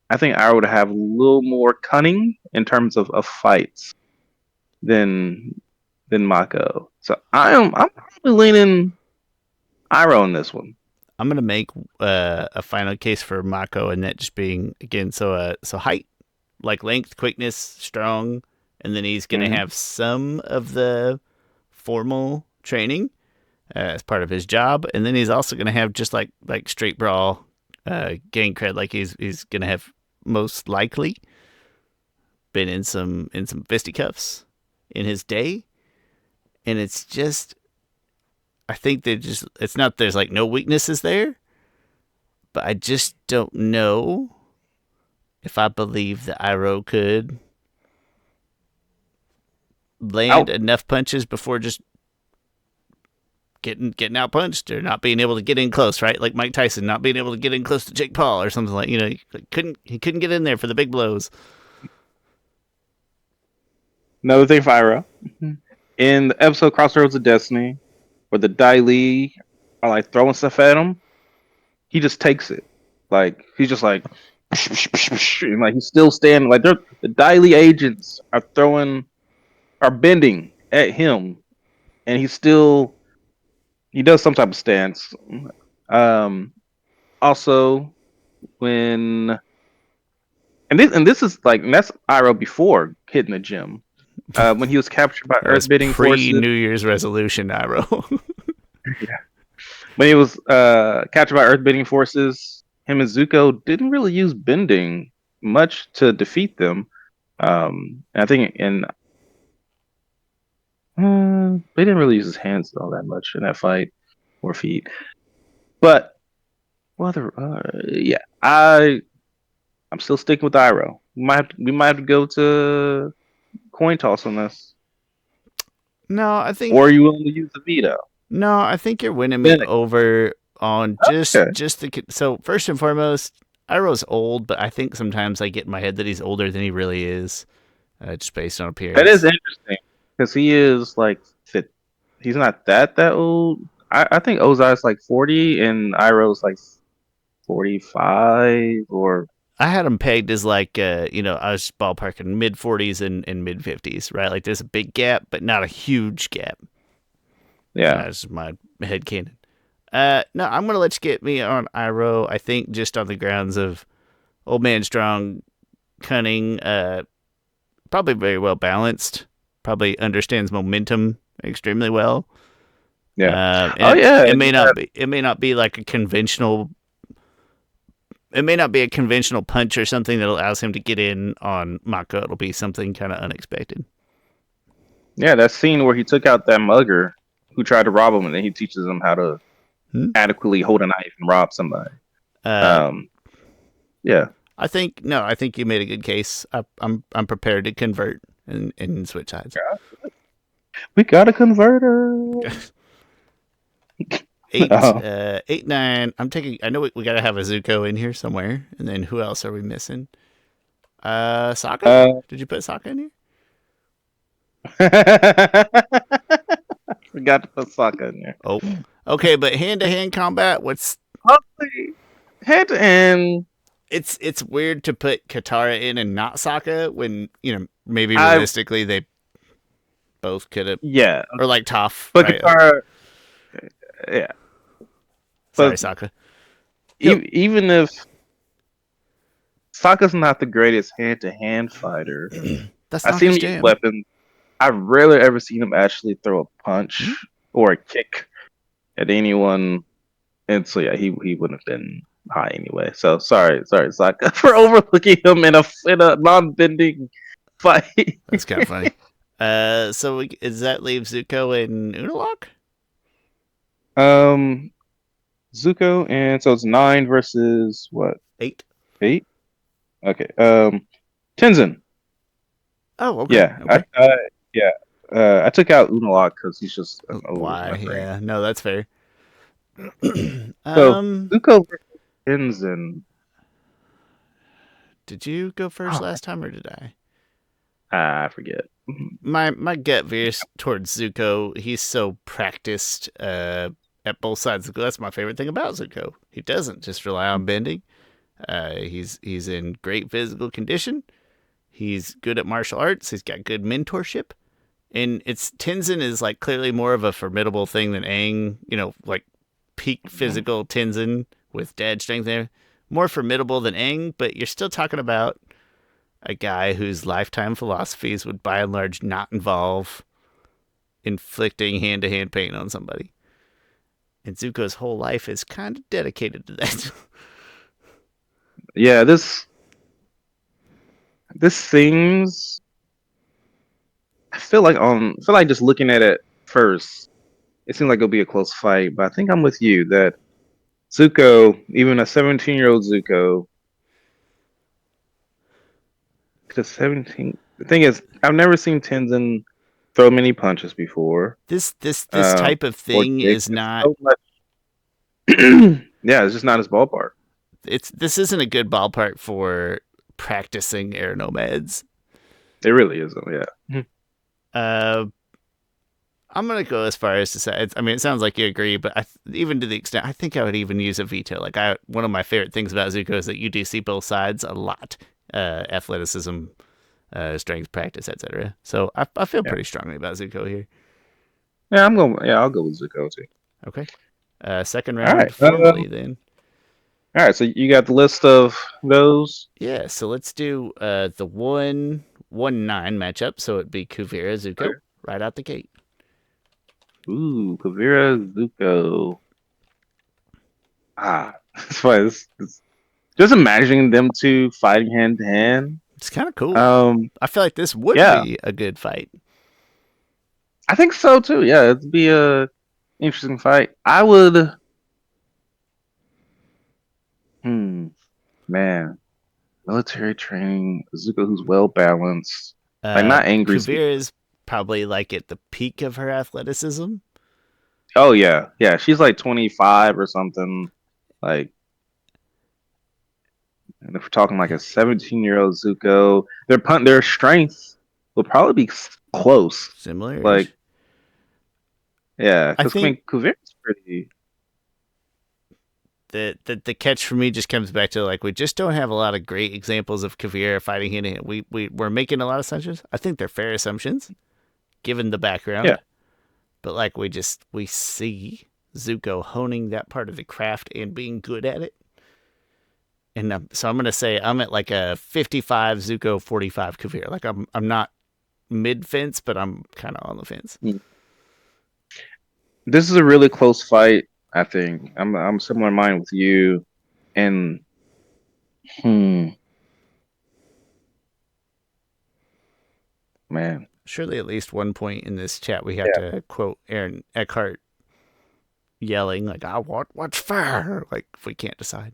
I think Iroh would have a little more cunning in terms of fights than Mako. So I'm probably leaning Iroh in this one. I'm gonna make a final case for Mako, and that just being again so height, like length, quickness, strong, and then he's gonna Mm-hmm. have some of the formal training as part of his job, and then he's also gonna have just like straight brawl, gang cred. Like he's gonna have most likely been in some fisticuffs in his day, and it's just I think they just it's not there's like no weaknesses there, but I just don't know if I believe that Iroh could land Out. enough punches before just getting out punched or not being able to get in close, right? Like Mike Tyson not being able to get in close to Jake Paul or something like he couldn't get in there for the big blows. Another thing for Iroh. In the episode Crossroads of Destiny, where the Dai Li are like throwing stuff at him, he just takes it. Like he's just like, and like he's still standing. Like the Dai Li agents are bending at him, and he does some type of stance. Um, Also, when and this is like and that's Iroh before hitting the gym. When he was captured by That was Earthbending pre forces. New Year's resolution, Nairo. When he was captured by Earthbending forces, him and Zuko didn't really use bending much to defeat them. And I think they didn't really use his hands all that much in that fight or feet. But yeah, I'm still sticking with Iroh. We might have to go to coin toss on this, no, I or think are you willing to use the veto? no, I think you're winning me Then over on okay, just the so first and foremost, Iroh's old, but I think sometimes I get in my head that he's older than he really is, just based on that is appearance. interesting because he is like fit. He's not that old. I think Ozai's like 40 and Iroh's like 45 or I had him pegged as like, I was ballparking mid 40s and mid 50s, right? Like there's a big gap, but not a huge gap. yeah. That's my head canon. No, I'm gonna let you get me on Iroh. I think just on the grounds of old man strong, cunning, probably very well balanced, probably understands momentum extremely well. Yeah. And Oh yeah. it may not be like a conventional. It may not be a conventional punch or something that allows him to get in on Mako. It'll be something kind of unexpected. Yeah, that scene where he took out that mugger who tried to rob him and then he teaches him how to Hmm? adequately hold a knife and rob somebody. Uh, Um yeah. I think no. I think you made a good case. I'm prepared to convert and switch sides. We got a converter. Eight, Oh. 9. I'm taking. I know we got to have a Zuko in here somewhere, and then who else are we missing? Sokka. Uh, Did you put Sokka in here? Forgot to put Sokka in there. Oh, okay. But hand to hand combat. What's Honestly, head to end, it's weird to put Katara in and not Sokka when maybe I realistically they both could have, yeah, or like Toph, but right? Katara, yeah, Sorry, but Sokka. He'll, even if Sokka's not the greatest hand-to-hand fighter, that's I've not seen him his use jam. weapons. I've rarely ever seen him actually throw a punch Hmm? or a kick at anyone, and so yeah, he wouldn't have been high anyway. So sorry, Sokka, for overlooking him in a non-bending fight. That's kind of funny. Does that leave Zuko and Unalaq? um, Zuko, and so it's 9 versus what? 8. 8? Okay. Tenzin. Oh, okay, Yeah. okay. Yeah. I took out Unalaq because he's just an old Why? membrane. Yeah, no, that's fair. So um, Zuko versus Tenzin. did you go first Oh, last time or did I? I forget. My gut veers towards Zuko. He's so practiced at both sides. That's my favorite thing about Zuko. He doesn't just rely on bending. He's in great physical condition. He's good at martial arts. He's got good mentorship. And it's Tenzin is like clearly more of a formidable thing than Aang. Like peak physical Tenzin with dad strength there. More formidable than Aang, but you're still talking about a guy whose lifetime philosophies would by and large not involve inflicting hand to hand pain on somebody. And Zuko's whole life is kind of dedicated to that. Yeah, this seems. I feel like just looking at it first, it seems like it'll be a close fight. But I think I'm with you that Zuko, even a 17-year-old Zuko, because 17. The thing is, I've never seen Tenzin throw many punches before, This type of or thing kick. is It's not. so much. Yeah, it's just not his ballpark. This isn't a good ballpark for practicing air nomads. It really isn't. Yeah. Uh, I'm gonna go as far as to say. I mean, it sounds like you agree, but even to the extent, I think I would even use a veto. Like one of my favorite things about Zuko is that you do see both sides a lot. Athleticism, strength practice, etc. So I feel Yeah. pretty strongly about Zuko here. Yeah, I'm going. Yeah, I'll go with Zuko too. Okay. Second All round right. formally then. All right. So you got the list of those. Yeah, so let's do the 1-1-9 matchup. So it'd be Kuvira Zuko right out the gate. Ooh, Kavira Zuko. It's funny. Just imagining them two fighting hand to hand. It's kind of cool. Um, I feel like this would yeah, be a good fight. I think so too. Yeah, it'd be a interesting fight. I would. Hmm, man, military training. Zuko, who's well balanced, like not angry Zuko. Kuvira is probably like at the peak of her athleticism. Oh yeah, yeah. She's like 25 or something. Like, and if we're talking like a 17-year-old Zuko, their strength will probably be close. Similar-ish. Like, yeah, I because I think mean, Kuvira's pretty. the catch for me just comes back to like we just don't have a lot of great examples of Kavir fighting hand in hand. We're making a lot of assumptions. I think they're fair assumptions given the Yeah, background, but like we see Zuko honing that part of the craft and being good at it. And so I'm gonna say I'm at like a 55 Zuko, 45 Kavir. Like I'm not mid fence, but I'm kind of on the fence. this is a really close fight. I think I'm similar in mind with you, and hmm, man, Surely at least one point in this chat we have yeah, to quote Aaron Eckhart yelling like I want what's fair. Like if we can't decide.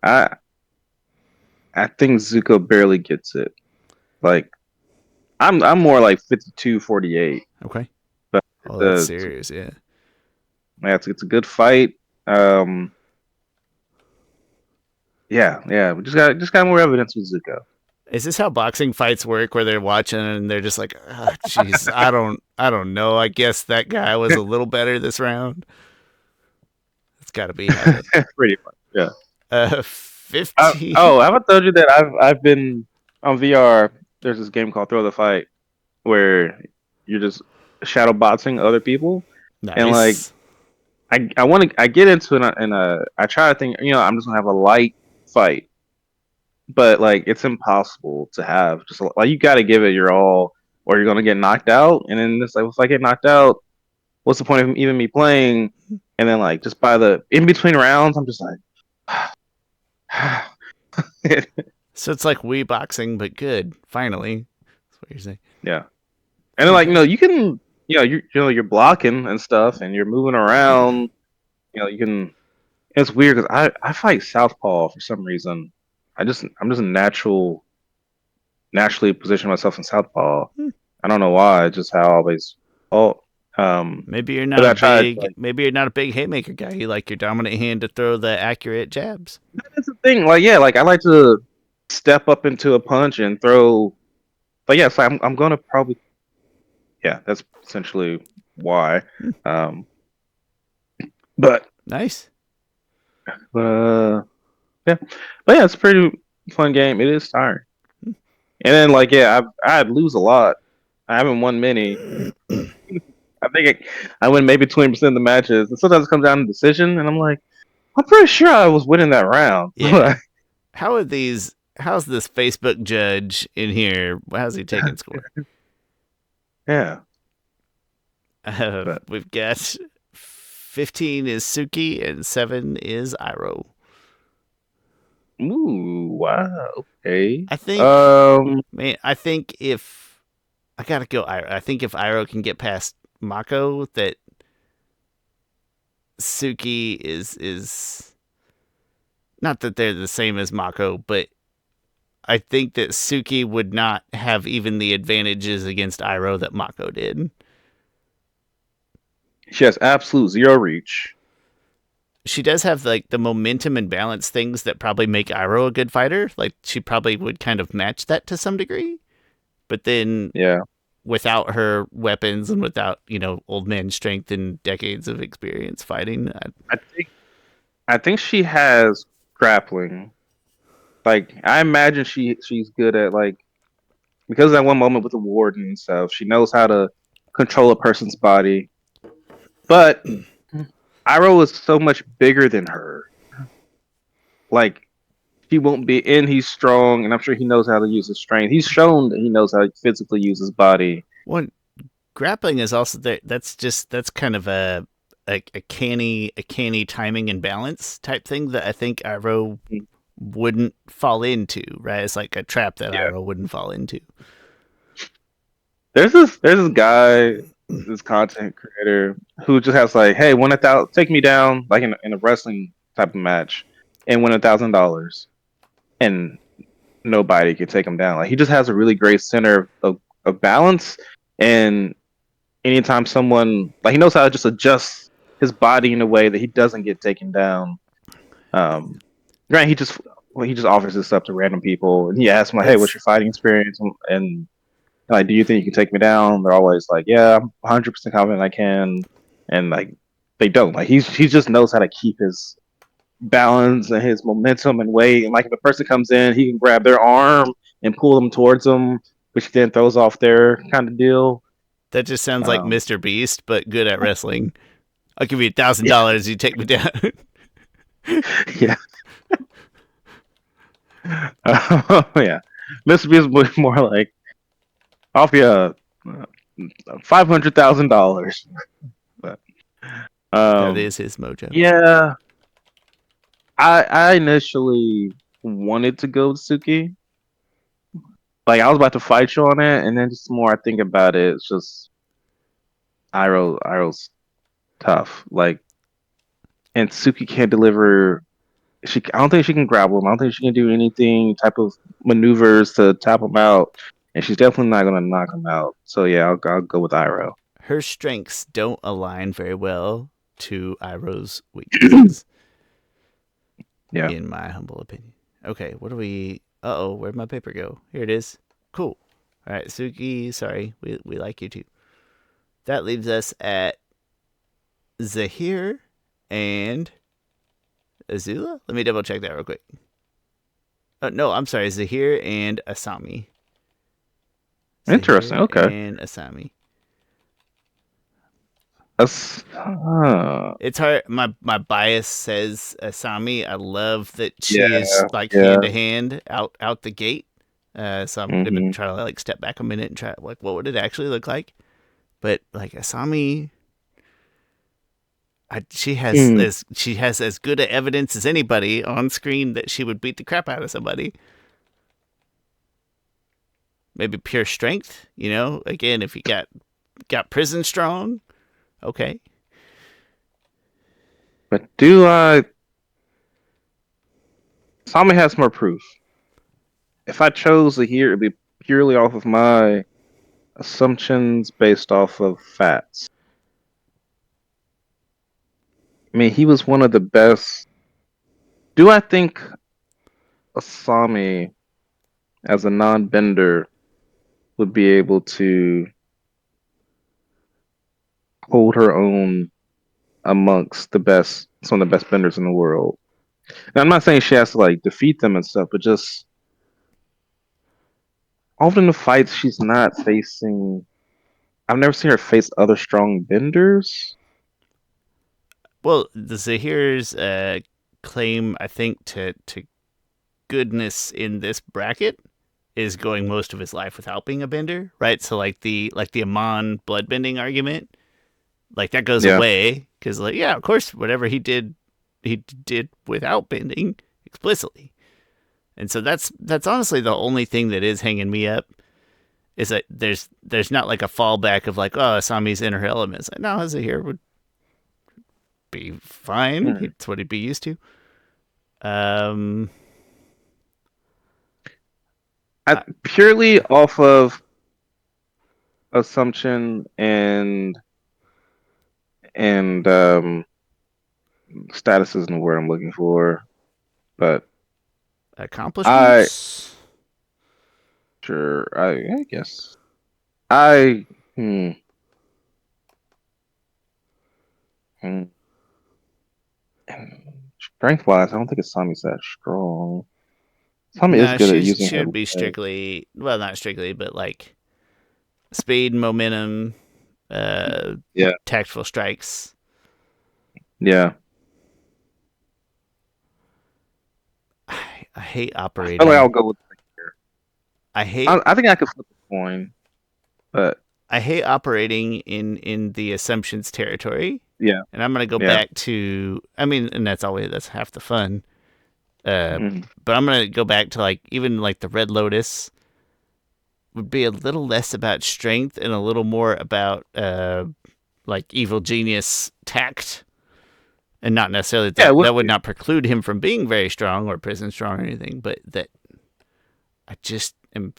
I I think Zuko barely gets it. Like I'm more like 52-48, Okay. but Oh, that's the serious. Yeah. yeah, it's a good fight. Um, yeah, we just got more evidence with Zuko. Is this how boxing fights work? Where they're watching and they're just like, oh, jeez, I don't know. I guess that guy was a little better this round. It's got to be how the Pretty much, yeah. 50. I haven't told you that I've been on VR. There's this game called Throw the Fight where you're just shadow boxing other people, and like Nice. I get into it I try to think, I'm just gonna have a light fight, but like it's impossible to have just like you got to give it your all, or you're gonna get knocked out, and then it's like if I get knocked out, what's the point of even me playing? And then like just by the in between rounds, I'm just like. So it's like Wii boxing, but good. Finally, that's what you're saying. Yeah. And then like, Okay. you can, you're blocking and stuff and you're moving around, you can, it's weird because I fight Southpaw for some reason. I'm just naturally position myself in Southpaw. Hmm. I don't know why, just how I always, oh, Maybe you're but not a I tried, big. like, Maybe you're not a big haymaker guy. You like your dominant hand to throw the accurate jabs. that's the thing. Like, yeah, like I like to step up into a punch and throw, but yeah, so I'm going to probably, yeah, that's essentially why. Hmm. Um, but, Nice. uh, yeah, but yeah, it's a pretty fun game. It is tiring, and then like yeah, I'd lose a lot. I haven't won many. I think I win maybe 20% of the matches, and sometimes it comes down to decision, and I'm like, I'm pretty sure I was winning that round. Yeah. How are these? How's this Facebook judge in here? How's he taking score? Yeah, but We've got 15 is Suki and 7 is Iroh. ooh, wow, okay. I think, Um, man, I think if I gotta go Iroh. I think if Iroh can get past Mako, that Suki is not that they're the same as Mako, but I think that Suki would not have even the advantages against Iroh that Mako did. she has absolute zero reach. She does have like the momentum and balance things that probably make Iroh a good fighter. Like she probably would kind of match that to some degree. But then Yeah, without her weapons and without, old man strength and decades of experience fighting, I think I think she has grappling. Like I imagine she's good at like because of that one moment with the warden and stuff. She knows how to control a person's body. But Iroh is so much bigger than her. Like he won't be in. He's strong, and I'm sure he knows how to use his strength. He's shown that he knows how to physically use his body. One grappling is also there. That's kind of a canny timing and balance type thing that I think Iroh wouldn't fall into. Right, it's like a trap that Yeah. Iroh wouldn't fall into. There's this guy, this content creator who just has like, hey, win 1,000, take me down like in a wrestling type of match, and win $1,000, and nobody can take him down. Like he just has a really great center of balance, and anytime someone like he knows how to just adjust his body in a way that he doesn't get taken down. Right, he just offers this stuff to random people, and he asks them like, "Hey, what's It's your fighting experience?" And like, do you think you can take me down? They're always like, "Yeah, I'm 100% confident I can," and like they don't. Like he just knows how to keep his balance and his momentum and weight. And like if a person comes in, he can grab their arm and pull them towards him, which then throws off their kind of deal. that just sounds like Um, Mr. Beast, but good at wrestling. I'll give you $1,000. yeah, You take me down. yeah, yeah. Mr. B is more like off you $500,000, but That um, is his mojo. yeah. I initially wanted to go with Suki. Like I was about to fight you on it, and then just the more I think about it, it's just Iroh's tough. Like, and Suki can't deliver. I don't think she can grapple him. I don't think she can do anything type of maneuvers to tap him out, and she's definitely not gonna knock him out. So yeah, I'll go with Iroh. Her strengths don't align very well to Iroh's weaknesses, Yeah, in my humble opinion. Okay, what do we? Where'd my paper go? Here it is. Cool. All right, Suki. Sorry, we like you too. That leaves us at Zahir and Azula. Let me double check that real quick. Oh no, I'm sorry, Zahir and Asami. interesting. Zahir Okay, and Asami. that's It's hard. My bias says Asami. I love that she is yeah, like hand yeah. to hand out the gate. So I'm gonna Hmm. try to like step back a minute and try like what would it actually look like. But like Asami, Hmm. she has as good a evidence as anybody on screen that she would beat the crap out of somebody. Maybe pure strength, you know. Again, if you got prison strong, okay. But do I? Sami has more proof. If I chose to here, it'd be purely off of my assumptions based off of facts. I mean, he was one of the best. Do I think Asami, as a non-bender, would be able to hold her own amongst some of the best benders in the world? Now, I'm not saying she has to like defeat them and stuff, but just often in the fights she's not facing. I've never seen her face other strong benders. Well, the Zahir's claim, I think, to goodness in this bracket is going most of his life without being a bender, right? So like the Amon bloodbending argument, like that goes Yeah. away because like yeah, of course, whatever he did without bending explicitly, and so that's honestly the only thing that is hanging me up is that there's not like a fallback of like oh Asami's in her element. It's like no, Zahir would be fine. Hmm. It's what he'd be used to. Um, Purely off of assumption and status isn't the word I'm looking for, but I accomplishments. sure I guess I hmm, hmm. Strength wise, I don't think Asami's that strong. Asami is No, good at using she her would be legs. strictly well, not strictly, but like speed, momentum. Yeah, tactful strikes. yeah. I hate I feel like operating. I'll go with here. I hate I think I could flip a coin, but I hate operating in the assumptions territory, yeah, and I'm gonna go yeah. back to. I mean, and that's half the fun. Uh, Mhm. but I'm gonna go back to like even like the Red Lotus would be a little less about strength and a little more about like evil genius tact, and not necessarily Yeah, that it would that would be. not preclude him from being very strong or prison strong or anything, but that I just am.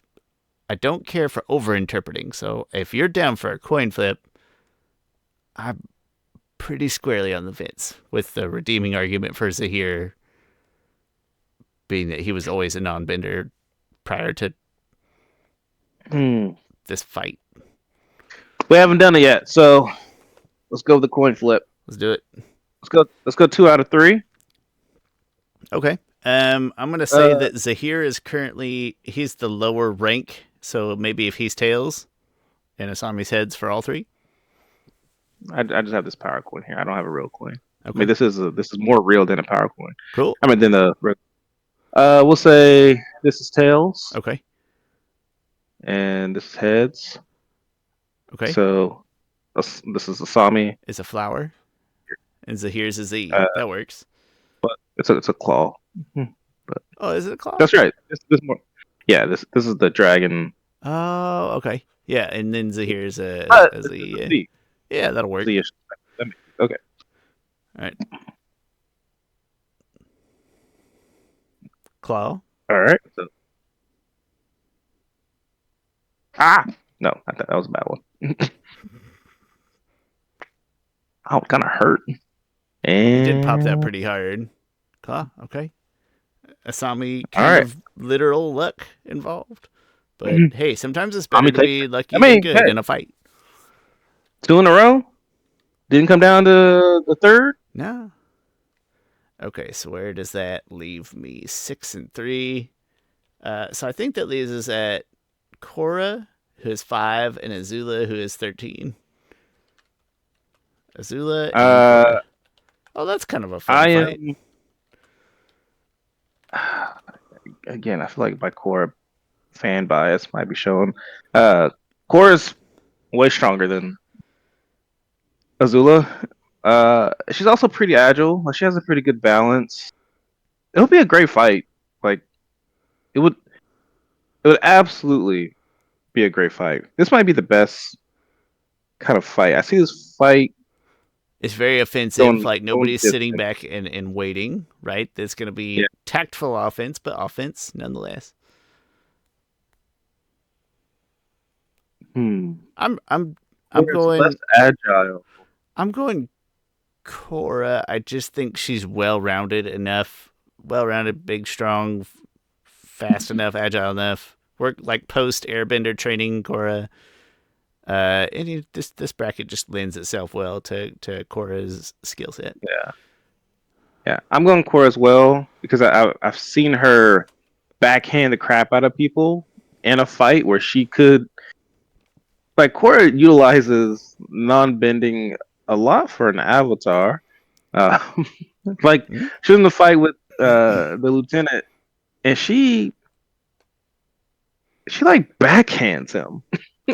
I don't care for over interpreting. So if you're down for a coin flip, I'm pretty squarely on the fence with the redeeming argument for Zahir being that he was always a non-bender prior to Hmm. this fight. We haven't done it yet, so let's go with the coin flip. Let's do it. Let's go. Let's go 2 out of 3. Okay. I'm gonna say Uh, that Zahir is currently he's the lower rank, so maybe if he's tails and Asami's heads for all three. I just have this power coin here. I don't have a real coin. I mean, Okay. this is more real than a power coin. Cool. I mean, than the. We'll say this is tails Okay. and this is heads. Okay. So this is Asami, Is a flower and Zahir's is uh, Z. That works. but it's a claw. Mhm. But Oh, is it a claw? that's right. This more. Yeah, this is the dragon. Oh, okay. Yeah, and then Zahir's But a this is Z. a Yeah, Z. yeah, that'll work. Z-ish. That makes sense. Okay. All right. Claw. All right. So no, I thought that was a bad one. Oh, kind of hurt. You did pop that And pretty hard. Claw. Okay. Asami all kind right. of literal luck involved. But hey, sometimes it's better Ami to takes be it. I lucky than mean, good hey, in a fight. 2 in a row. Didn't come down to the third. No. Okay, so where does that leave me? 6 and 3. So I think that leaves us at Korra, who is 5, and Azula, who is 13. Azula and Uh, Korra. Oh, that's kind of a fun I fight. am again. I feel like my core fan bias might be showing. Korra's way stronger than Azula. She's also pretty agile. Like she has a pretty good balance. It'll be a great fight. Like it would. It would absolutely be a great fight. This might be the best kind of fight. I see this fight It's very offensive. going Like going nobody's sitting distance. back and waiting, right? It's going to Yeah. be tactful offense, but offense nonetheless. Hmm. I'm I'm I'm Korra's less going agile. I'm going Korra. I just think she's well rounded enough, well rounded, big, strong, fast enough, agile enough. Work like post Airbender training, Korra. This bracket just lends itself well to Korra's skill set. Yeah. Yeah. I'm going Korra as well because I've seen her backhand the crap out of people in a fight where she could like Korra utilizes non-bending a lot for an avatar. Uh, like Hmm? she was in the fight with the lieutenant, and she like backhands him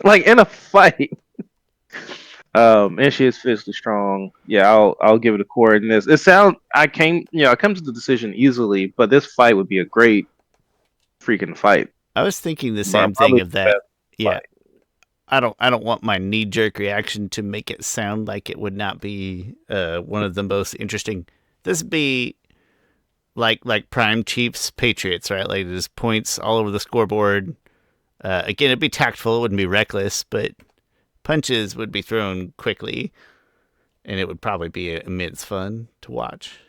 like in a fight. And she is physically strong. Yeah, I'll give it a Korra in this. It sounds I come to the decision easily, but this fight would be a great freaking fight. I was thinking the same thing Probably of the that. best Yeah, fight. I don't want my knee jerk reaction to make it sound like it would not be one of the most interesting. This would be like Prime Chiefs Patriots, right? Like there's points all over the scoreboard. Again, it'd be tactful, it wouldn't be reckless, but punches would be thrown quickly, and it would probably be immense fun to watch.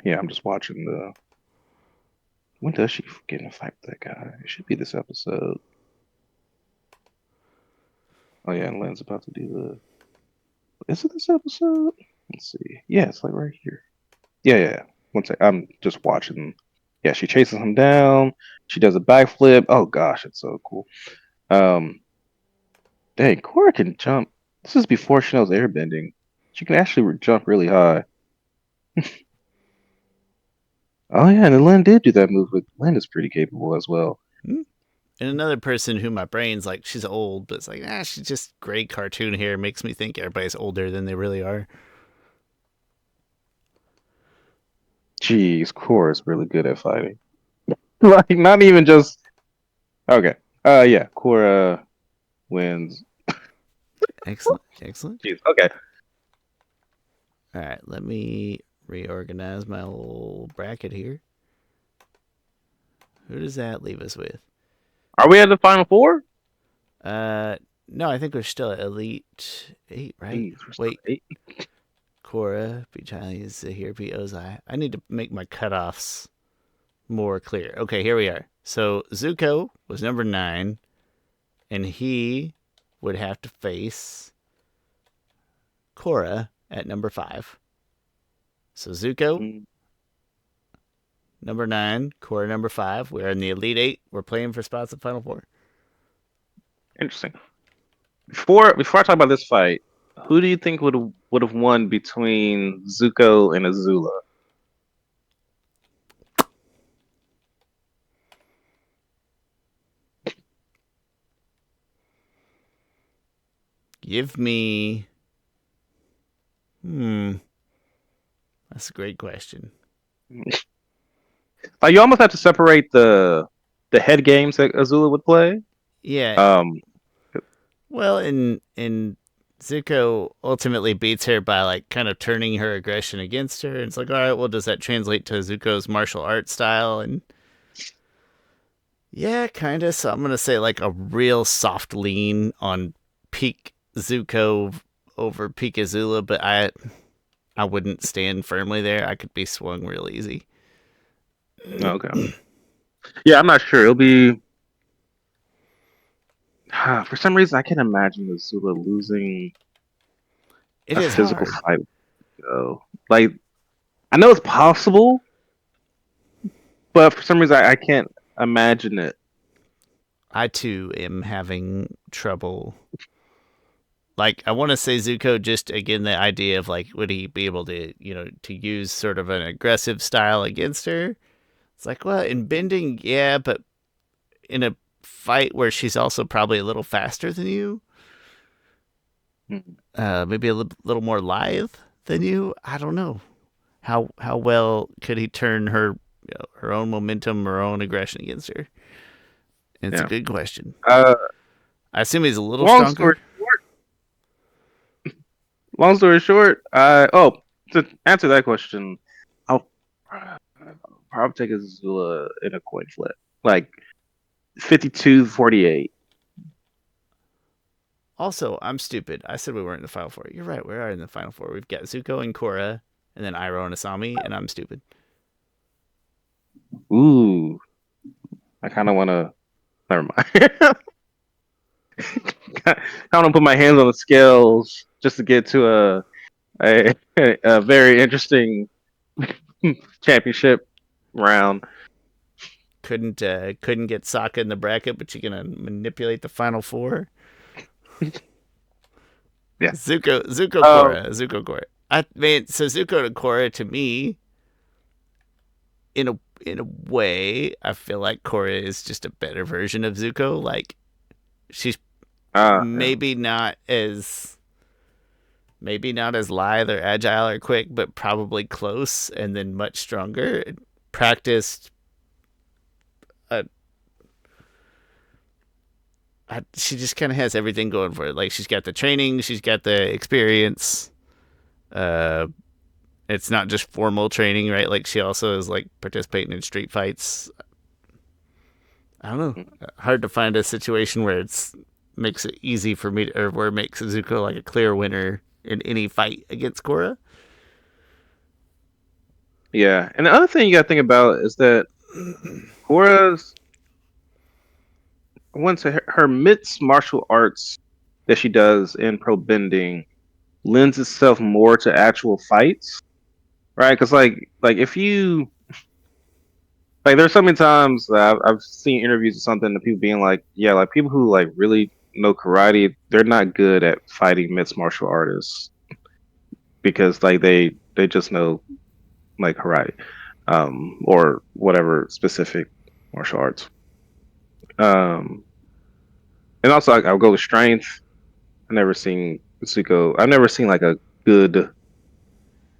Yeah, I'm just watching the. When does she get in a fight with that guy? It should be this episode. Oh yeah, and Lynn's about to do the. Is it this episode? Let's see. Yeah, it's like right here. Yeah, yeah. Yeah. One sec. I'm just watching. Yeah, she chases him down. She does a backflip. Oh gosh, it's so cool. Um, Dang, Korra can jump. This is before she knows airbending. She can actually jump really high. Oh yeah, and then Lynn did do that move, but Lynn is pretty capable as well. Hmm? And another person who my brain's like, she's old, but it's like, she's just gray cartoon hair. Makes me think everybody's older than they really are. Jeez, Korra's really good at fighting. Like, not even just okay. Yeah, Korra wins. Excellent, excellent. Jeez, okay. All right, let me reorganize my whole bracket here. Who does that leave us with? Are we at the final four? Uh, no, I think we're still at Elite 8, right? Jeez, we're still Wait, at 8. Korra, Bichai, Zahir, Ozai. I need to make my cutoffs more clear. Okay, here we are. So Zuko was number 9, and he would have to face Korra at number 5. So Zuko, Mm, number 9, Korra, number 5. We're in the Elite 8. We're playing for spots at Final Four. interesting. Before I talk about this fight, who do you think would have won between Zuko and Azula? Give me. Hmm. That's a great question. Like, you almost have to separate the head games that Azula would play. Yeah. Um, Well, in Zuko ultimately beats her by like kind of turning her aggression against her. And it's like, all right, well, does that translate to Zuko's martial arts style? And yeah, kind of. So I'm gonna say like a real soft lean on peak Zuko over peak Azula, but I wouldn't stand firmly there. I could be swung real easy. okay. Yeah, I'm not sure. It'll be for some reason I can imagine Azula losing It a is physical hard. fight. Though, like I know it's possible, but for some reason I can't imagine it. I too am having trouble. Like I want to say Zuko, just again the idea of like would he be able to to use sort of an aggressive style against her? It's like, well, in bending, yeah, but in a fight where she's also probably a little faster than you, Mhm. maybe a little more lithe than you. I don't know how well could he turn her her own momentum, her own aggression against her. And it's a Yeah. good question. Uh, I assume he's a little long story stronger. long story short, to answer that question, I'll probably take Azula in a coin flip, like 52-48. Also, I'm stupid. I said we weren't in the final four. You're right. We are in the final four. We've got Zuko and Korra, and then Iroh and Asami, and I'm stupid. Ooh, I kind of want to. Never mind. I want to put my hands on the scales just to get to a very interesting championship round. Couldn't get Sokka in the bracket, but you're gonna manipulate the final four. Yeah. Zuko Um. Korra, Zuko Korra. I mean, so Zuko to Korra to me, in a way, I feel like Korra is just a better version of Zuko. Like she's Yeah. maybe not as lithe or agile or quick, but probably close, and then much stronger. Practiced. Uh, she just kind of has everything going for it. Like she's got the training, she's got the experience. Uh, it's not just formal training, right? Like she also is like participating in street fights. I don't know. Hard to find a situation where it's makes it easy for me or where it makes Izuku like a clear winner in any fight against Korra. Yeah. And the other thing you got to think about is that Korra's once her mixed martial arts that she does in pro bending lends itself more to actual fights, right? Because like if you Like there's so many times that I've seen interviews or something, and people being like, yeah, like people who like really know karate, they're not good at fighting mixed martial artists because like they just know like karate, or whatever specific martial arts. Um, and also I'll go with strength. I've never seen Zuko. I've never seen like a good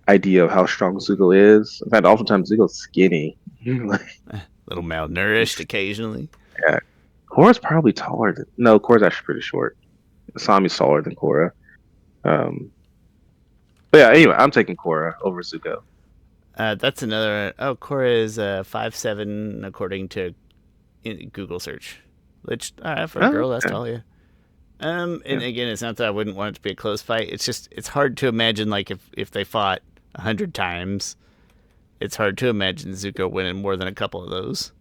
idea of how strong Zuko is. In fact, oftentimes Zuko's skinny. Like, A little malnourished occasionally. yeah. Korra's probably taller than no, Korra's actually pretty short. Asami's taller than Korra. Um, but yeah, anyway, I'm taking Korra over Zuko. That's another. Oh, Korra is 5'7" according to Google search. Which for a Oh, girl, that's okay. tall, yeah. And Yeah. again, it's not that I wouldn't want it to be a close fight. It's just it's hard to imagine like if they fought 100 times, it's hard to imagine Zuko winning more than a couple of those,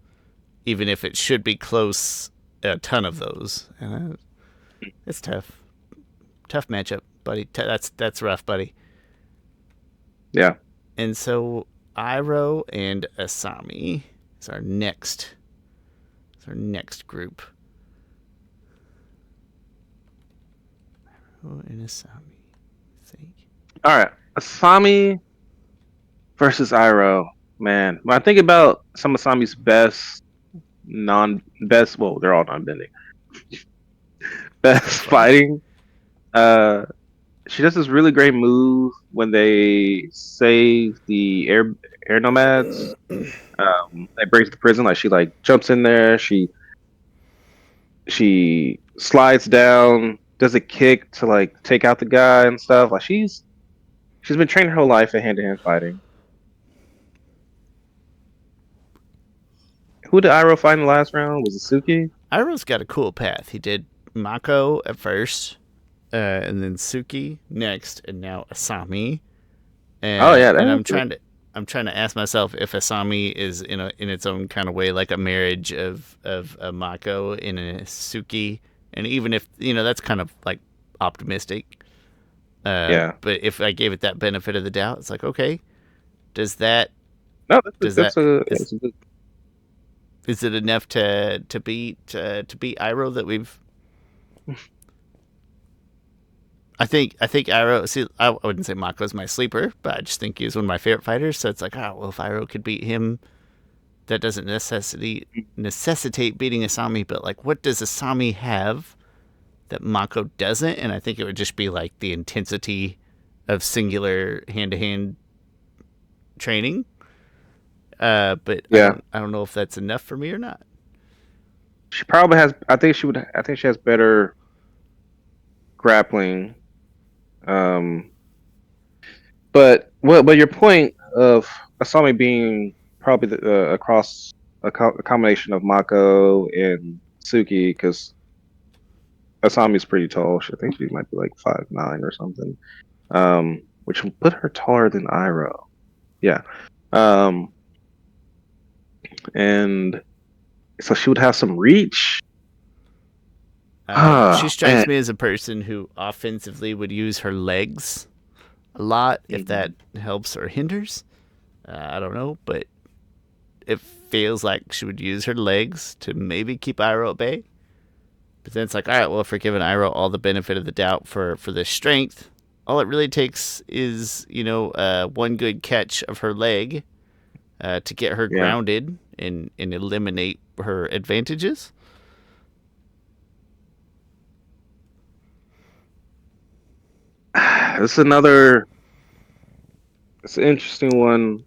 even if it should be close, a ton of those. And it's tough, tough matchup, buddy. That's rough, buddy. Yeah. And so Iroh and Asami is our next group. Iroh and Asami, I think. All right. Asami versus Iroh. Man, when I think about some of Asami's best, well, they're all non-bending, That's best funny. fighting. Uh, she does this really great move when they save the air nomads. They break the prison. Like she like jumps in there. She slides down, does a kick to like take out the guy and stuff. Like she's been trained her whole life in hand to hand fighting. Who did Iroh fight in the last round? Was it Suki? Iroh's got a cool path. He did Mako at first, and then Suki next, and now Asami. Oh yeah, And I'm that's trying to ask myself if Asami is in its own kind of way like a marriage of a Mako and a Suki, and even if that's kind of like optimistic. yeah. But if I gave it that benefit of the doubt, it's like okay, does that No, does that that's a good. is it enough to beat Iroh that we've I think Iroh. See, I wouldn't say Mako's my sleeper, but I just think he was one of my favorite fighters. So it's like, oh well, if Iroh could beat him, that doesn't necessitate beating Asami. But like, what does Asami have that Mako doesn't? And I think it would just be like the intensity of singular hand to hand training. But I Yeah, don't know if that's enough for me or not. she probably has. I think she would. I think she has better grappling. Um, but your point of Asami being probably across a combination of Mako and Suki, because Asami's pretty tall. I think she might be like 5'9" or something. Which will put her taller than Iroh. Yeah. Um, and so she would have some reach. She Ah, strikes man. me as a person who offensively would use her legs a lot. If that Mhm. helps or hinders, I don't know, but it feels like she would use her legs to maybe keep Iroh at bay. But then it's like, all right, well, if we're giving Iroh all the benefit of the doubt for this strength, all it really takes is one good catch of her leg to get her Yeah. grounded and eliminate her advantages. This is another. It's an interesting one.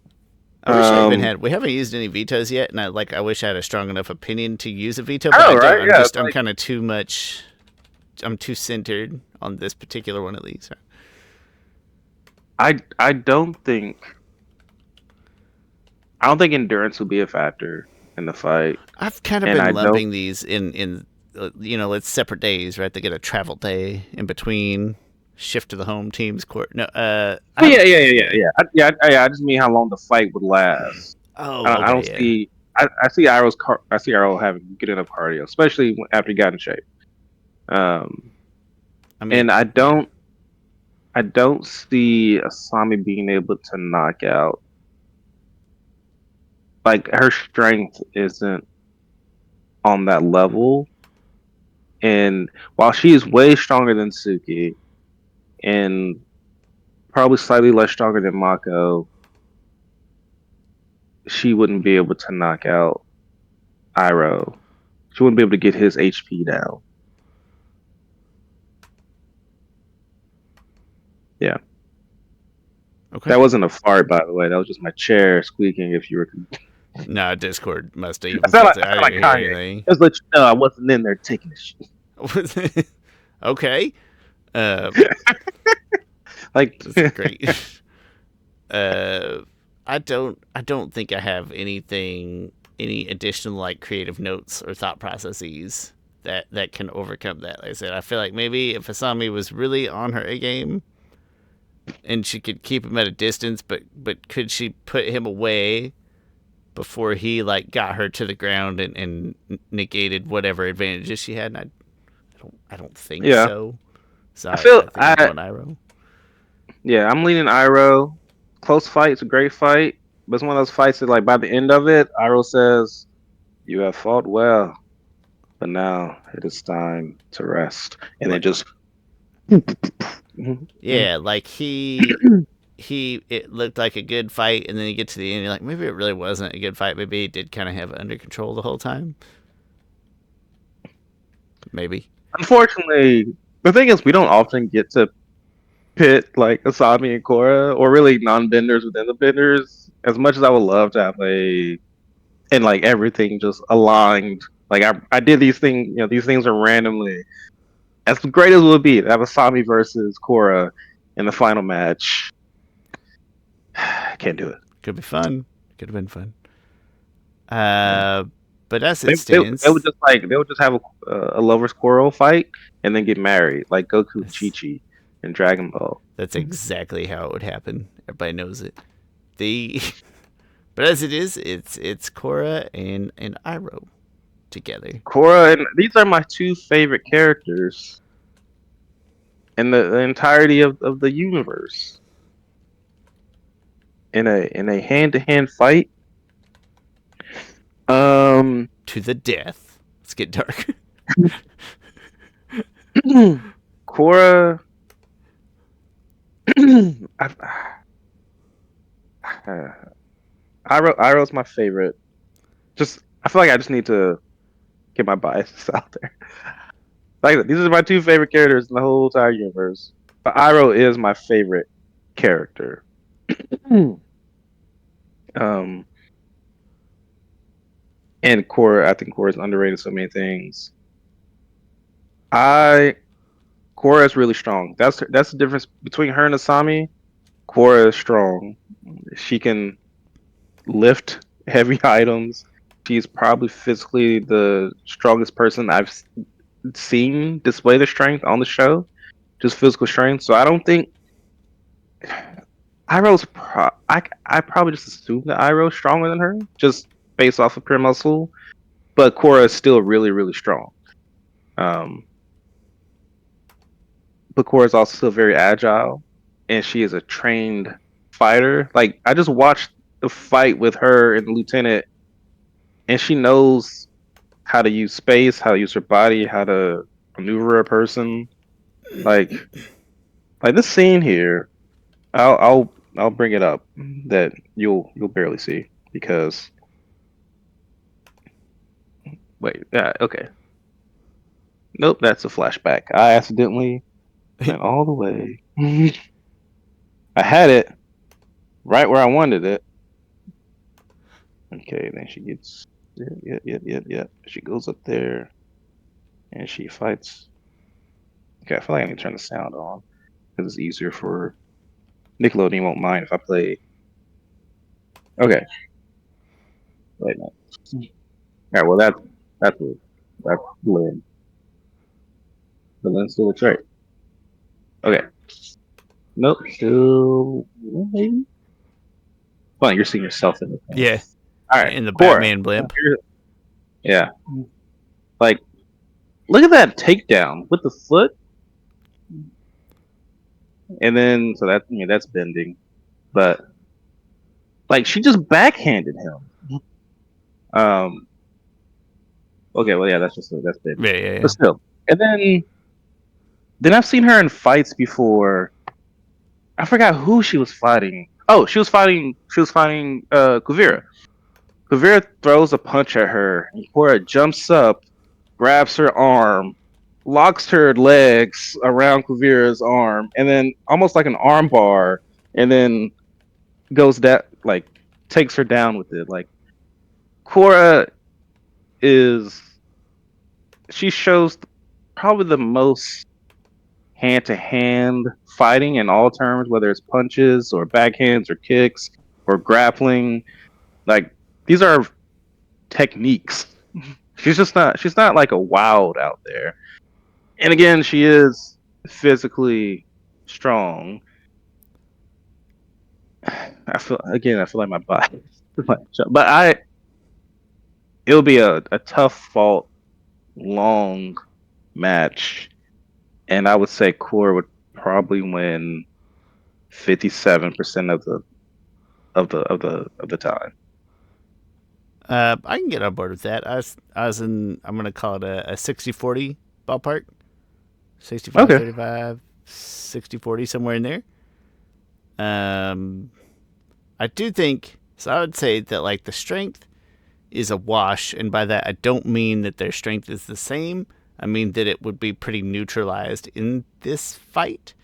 I wish I even Um, had. We haven't used any vetoes yet, and I wish I had a strong enough opinion to use a veto, but I I know, don't. right? Yeah, it's I'm like kind of too much. I'm too centered on this particular one at least. I don't think endurance will be a factor in the fight, I've kind of and been I don't. lumping these in it's separate days, right? They get a travel day in between, shift to the home team's court. No, I Oh, yeah, haven't. yeah, yeah, yeah, Yeah. yeah. I just mean how long the fight would last. Oh, I don't okay, yeah. see. I see Arrow having good enough cardio, especially after he got in shape. Um, I mean, and yeah. I don't see Asami being able to knock out like her strength isn't on that level. And while she is way stronger than Suki and probably slightly less stronger than Mako, she wouldn't be able to knock out Iroh. She wouldn't be able to get his HP down. Yeah. Okay. That wasn't a fart, by the way. That was just my chair squeaking. If you were, Nah, Discord must have I even sound like, felt it. I I sound like didn't hear Kanye. anything. Just let you know, I wasn't in there taking the shit. Okay. Uh, Like, that's great. uh, I don't think I have any additional like creative notes or thought processes that can overcome that. Like I said, I feel like maybe if Asami was really on her A game and she could keep him at a distance, but could she put him away before he like got her to the ground and negated whatever advantages she had? And I don't think yeah, so. So I I feel think I'm going Iroh. yeah, I'm leaning Iroh. Close fight, it's a great fight, but it's one of those fights that, like, by the end of it, Iroh says, "You have fought well, but now it is time to rest," and then Like just yeah, like he it looked like a good fight, and then you get to the end, you're like, maybe it really wasn't a good fight. Maybe he did kind of have it under control the whole time. Maybe. unfortunately, the thing is, we don't often get to pit like Asami and Korra, or really non-benders within the benders. As much as I would love to have a and like everything just aligned. Like I did these things, these things are randomly. As great as it would be to have Asami versus Korra in the final match, can't do it. Could be fun. Could have been fun. Yeah. Uh, but as They, it they, they would stands, just like they would just have a lovers quarrel fight and then get married, like Goku and Chi that's, Chi in Dragon Ball. that's exactly how it would happen. Everybody knows it. The but as it is, it's Korra and Iroh together. Korra and these are my two favorite characters in the entirety of the universe. In a hand to hand fight. Um To the death. Let's get dark. Korra I, Iroh's my favorite. Just I feel like I just need to get my biases out there. Like these are my two favorite characters in the whole entire universe. But Iroh is my favorite character. um and Korra, I think Korra is underrated so many things. I Korra is really strong. That's the difference between her and Asami. Korra is strong. She can lift heavy items. She's probably physically the strongest person I've seen display the strength on the show, just physical strength. So I don't think Iroh's. I probably just assume that Iroh's stronger than her, just based off of pure muscle. But Korra is still really, really strong. Um, but Korra is also still very agile, and she is a trained fighter. Like I just watched the fight with her and the lieutenant, and she knows how to use space, how to use her body, how to maneuver a person. Like like this scene here, I'll bring it up that you'll barely see because wait, yeah, okay. Nope, that's a flashback. I accidentally went all the way. I had it right where I wanted it. Okay, then she gets yeah. She goes up there and she fights. Okay, I feel like I need to turn the sound on because it's easier for Nickelodeon won't mind if I play. Okay, wait no. All right, well that's it. That's Lynn. The Lynn still looks right. Okay. Nope, still maybe. Well, you're seeing yourself in the thing. Yeah, All right, in the Korra. Batman blimp. Yeah, like look at that takedown with the foot, and then so that's bending, but like she just backhanded him. Um, okay, well, yeah, that's big, Yeah, yeah, but yeah. still. And then I've seen her in fights before. I forgot who she was fighting. Oh, she was fighting Kuvira. Kuvira throws a punch at her, and Korra jumps up, grabs her arm, locks her legs around Kuvira's arm, and then almost like an arm bar, and then goes that like takes her down with it. Like Korra is she shows probably the most hand to hand fighting in all terms, whether it's punches or backhands or kicks or grappling. Like these are techniques. She's not like a wild out there. And again, she is physically strong. I feel like my body, but it'll be a tough fought, long match, and I would say Core would probably win 57% of the time. I can get on board with that. I was in. I'm gonna call it a 60-40 ballpark. 65, Okay. 35, 60-40, somewhere in there. Um, I do think so. I would say that like the strength is a wash, and by that I don't mean that their strength is the same. I mean that it would be pretty neutralized in this fight.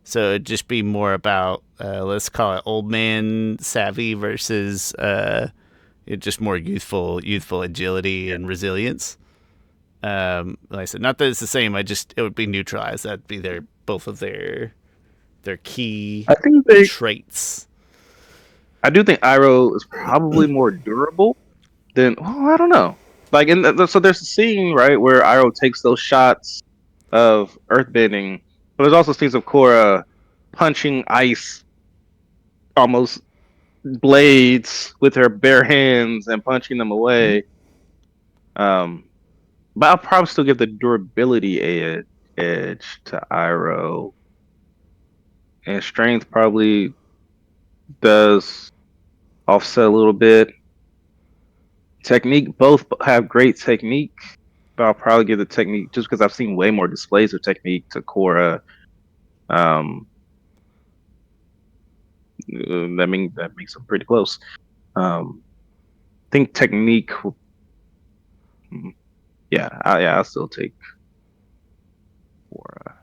So it'd just be more about let's call it old man savvy versus just more youthful agility and resilience. Like I said, not that it's the same. It would be neutralized. That'd be their both of their key I think they. traits. I do think Iroh is probably more durable than. Well, I don't know. Like so there's a scene right where Iroh takes those shots of earthbending, but there's also scenes of Korra punching ice almost blades with her bare hands and punching them Mm-hmm. away. Um, but I'll probably still give the durability edge to Iroh, and strength probably does offset a little bit. Technique, both have great technique, but I'll probably give the technique just because I've seen way more displays of technique to Korra. Um, that makes them pretty close. I think technique. Yeah, I'll still take Korra.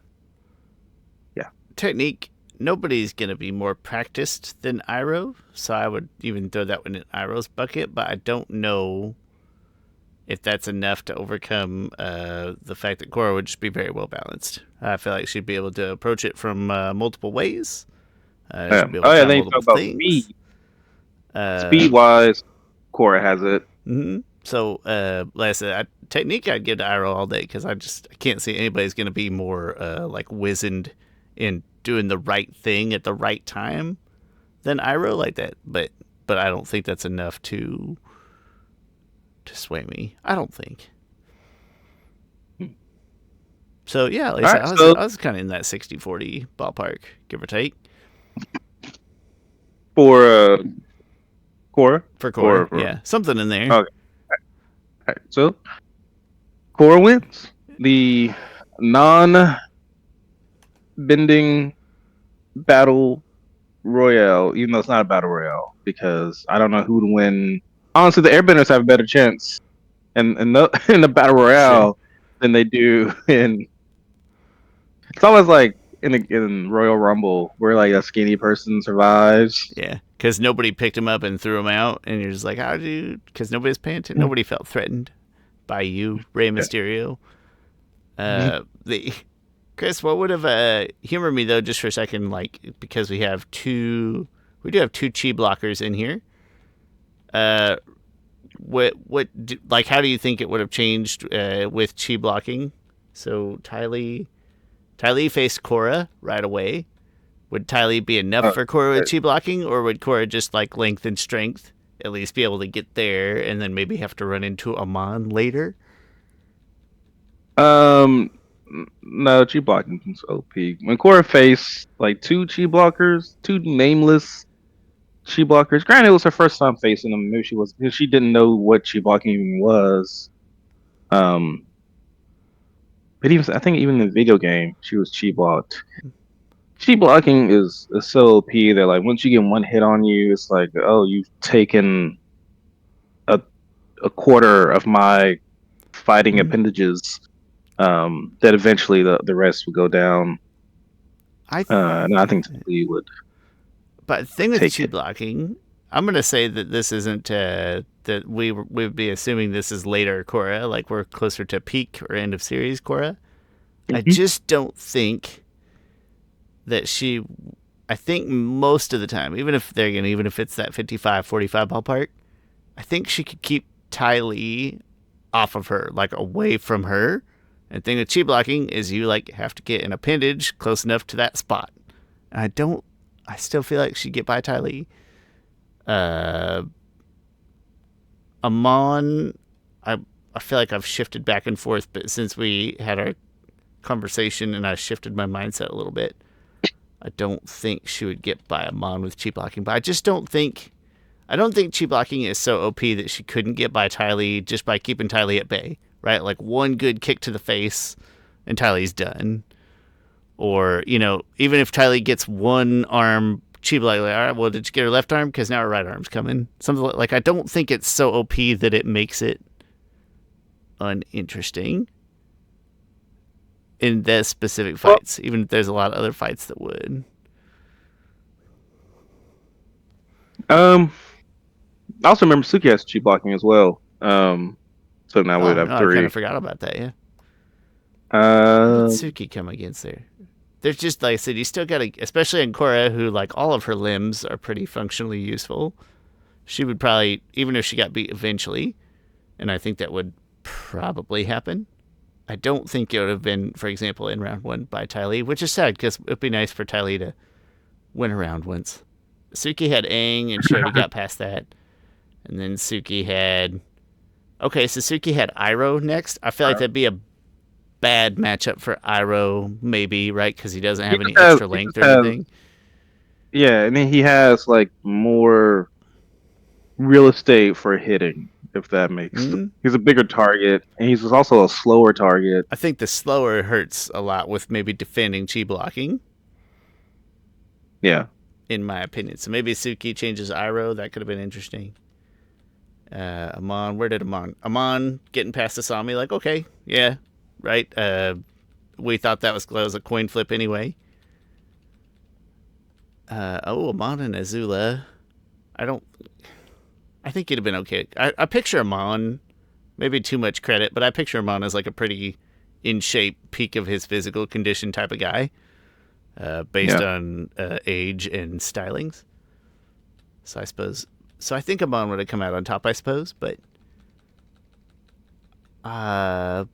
Yeah. Technique. Nobody's gonna be more practiced than Iroh, so I would even throw that one in Iroh's bucket. But I don't know if that's enough to overcome the fact that Korra would just be very well balanced. I feel like she'd be able to approach it from multiple ways. Yeah. She'd be able Oh to yeah. try Then you multiple talk about things. speed. Uh, Speed wise, Korra has it. So, like I said, technique I'd give to Iroh all day because I can't see anybody's going to be more like wizened in doing the right thing at the right time than Iroh like that. But I don't think that's enough to sway me. I don't think. So yeah, like I All said, right. So I was kind of in that 60-40 ballpark, give or take, for Korra for Korra. or Yeah, something in there. okay. All right. So Korra wins the non-bending battle royale, even though it's not a battle royale, because I don't know who would win. Honestly, the Airbenders have a better chance in the in the battle Sure. royale than they do in. It's always like in Royal Rumble where like a skinny person survives. Yeah, because nobody picked him up and threw him out, and you're just like, how do you? Because nobody's paying attention. Nobody felt threatened by you, Rey Yeah. Mysterio. The Chris, what would have humor me though, just for a second, like because we do have two chi blockers in here. Uh, like how do you think it would have changed with chi blocking? So Ty Lee faced Korra right away. Would Ty Lee be enough Uh, for Korra with chi blocking, or would Korra just like lengthen strength, at least be able to get there, and then maybe have to run into Amon later? Um, no, chi blocking is OP. When Korra faced like two chi blockers, two nameless chi blockers. Granted, it was her first time facing them. Maybe she didn't know what chi blocking even was. Um, but even I think even in the video game, she was chi blocked. Chi blocking is so OP that like once you get one hit on you, it's like oh you've taken a a quarter of my fighting Mm. appendages. That eventually the rest would go down. I, And I think Lee would but the thing with take chi it. blocking, I'm gonna say that this isn't that we would be assuming this is later Korra, like we're closer to peak or end of series Korra. I Mhm. just don't think that she. I think most of the time, even if they're gonna, even if it's that 55-45 ballpark, I think she could keep Ty Lee off of her, like away from her. And the thing with chi blocking is you like have to get an appendage close enough to that spot. And I don't. I still feel like she'd get by Ty Lee. Uh, Amon, I I feel like I've shifted back and forth, but since we had our conversation and I shifted my mindset a little bit, I don't think she would get by Amon with chi blocking. But I just don't think I don't think chi blocking is so OP that she couldn't get by Ty Lee just by keeping Ty Lee at bay, right? Like one good kick to the face and Ty Lee's done. Or, even if Ty Lee gets one arm chi block, like, all right, well, did you get her left arm? Because now her right arm's coming. Something like I don't think it's so OP that it makes it uninteresting in those specific Well, fights, even if there's a lot of other fights that would. um, I also remember Suki has chi blocking as well. So now we'd Oh, have no, I kind three. of forgot about that, yeah. Who did Um, Suki come against there? There's just, like I said, you still got to, especially in Korra, who, like, all of her limbs are pretty functionally useful. She would probably, even if she got beat eventually, and I think that would probably happen. I don't think it would have been, for example, in round one by Ty Lee, which is sad because it would be nice for Ty Lee to win a round once. Suki had Aang, and she already got past that. And then Suki had. Okay, so Suki had Iroh next. I feel like that'd be a bad matchup for Iroh, maybe, right? Because he doesn't have any extra he just length or has, anything. yeah, and then he has like more real estate for hitting, if that makes. Mm? He's a bigger target, and he's also a slower target. I think the slower hurts a lot with maybe defending chi blocking, Yeah, in my opinion. So maybe Suki changes Iroh. That could have been interesting. Amon, where did Amon? Amon getting past Asami, like, okay, yeah, right. We thought that was a coin flip anyway. Amon and Azula. I don't. I think he'd have been okay. I picture Amon, maybe too much credit, but I picture Amon as like a pretty in shape, peak of his physical condition type of guy, based yeah. on age and stylings. So I suppose. So I think Amon would have come out on top, I suppose, uh,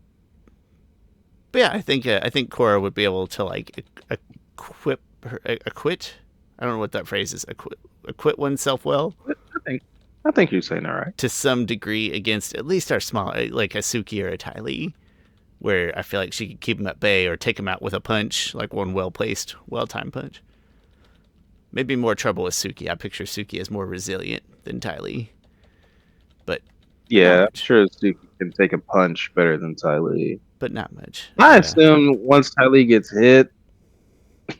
but yeah, I think Korra would be able to like equip her, acquit. I don't know what that phrase is. Acquit oneself well I think I think you're saying all right. to some degree against at least our small, like a Suki or a Ty Lee, where I feel like she could keep him at bay or take him out with a punch, like one well placed, well timed punch. Maybe more trouble with Suki. I picture Suki as more resilient than Ty Lee, but not Yeah, I'm much. sure Suki can take a punch better than Ty Lee. But not much. I assume once Ty Lee gets hit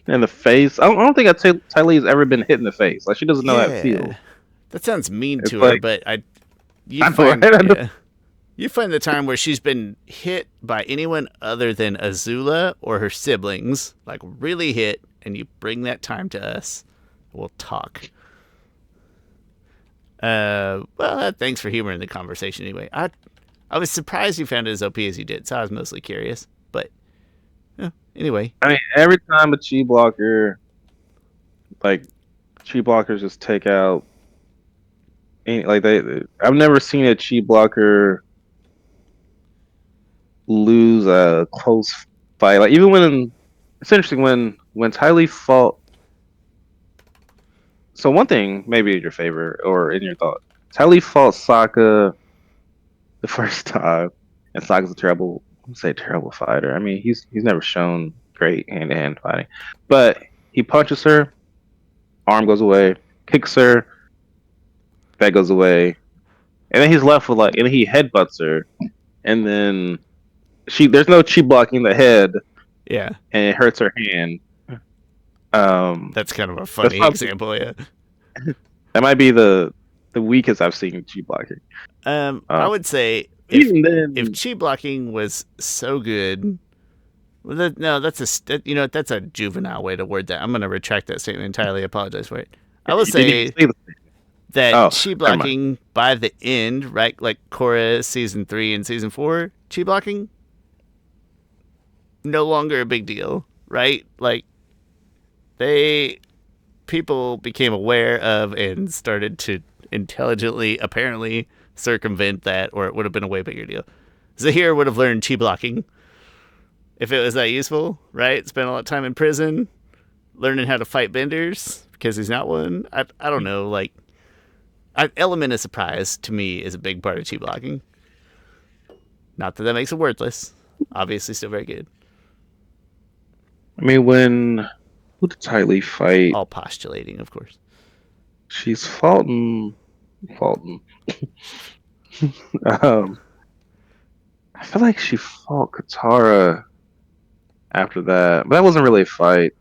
in the face, I don't think Ty Lee's ever been hit in the face. Like she doesn't know how it Yeah, feels. that sounds mean It's to her, like but you'd I know, find right? I know. yeah, you find the time where she's been hit by anyone other than Azula or her siblings, like really hit, and you bring that time to us. We'll talk. Thanks for humoring the conversation anyway. I was surprised you found it as OP as you did, so I was mostly curious. But anyway, I mean, every time a chi blocker, like chi blockers, just take out any like they. I've never seen a chi blocker lose a close fight. Like even when it's interesting when Ty Lee fought. So one thing, maybe in your favor or in your thought, Ty Lee fought Sokka the first time, and Sokka's a terrible, say terrible fighter. I mean, he's never shown great hand to hand fighting, but he punches her, arm goes away, kicks her. that goes away, and then he's left with like, and he headbutts her, and then there's no chi blocking the head, Yeah, and it hurts her hand. Um, that's kind of a that's funny probably example. Yeah. that might be the weakest I've seen chi blocking. I would say Even if then, chi blocking was so good. Well, no, that's a juvenile way to word that. I'm going to retract that statement entirely. Apologize for it. I would you didn't even say say the. that Oh, chi never mind. blocking by the end, right? Like Korra season 3 and season 4, chi blocking no longer a big deal, right? Like they people became aware of and started to intelligently, apparently, circumvent that, or it would have been a way bigger deal. Zahir would have learned chi blocking if it was that useful, right? Spent a lot of time in prison learning how to fight benders because he's not one. I don't know. Like, element of surprise to me is a big part of chi blocking. Not that that makes it worthless. Obviously, still very good. I mean, when who did Ty Lee fight? All postulating, of course. She's Fulton. um, I feel like she fought Katara after that, but that wasn't really a fight.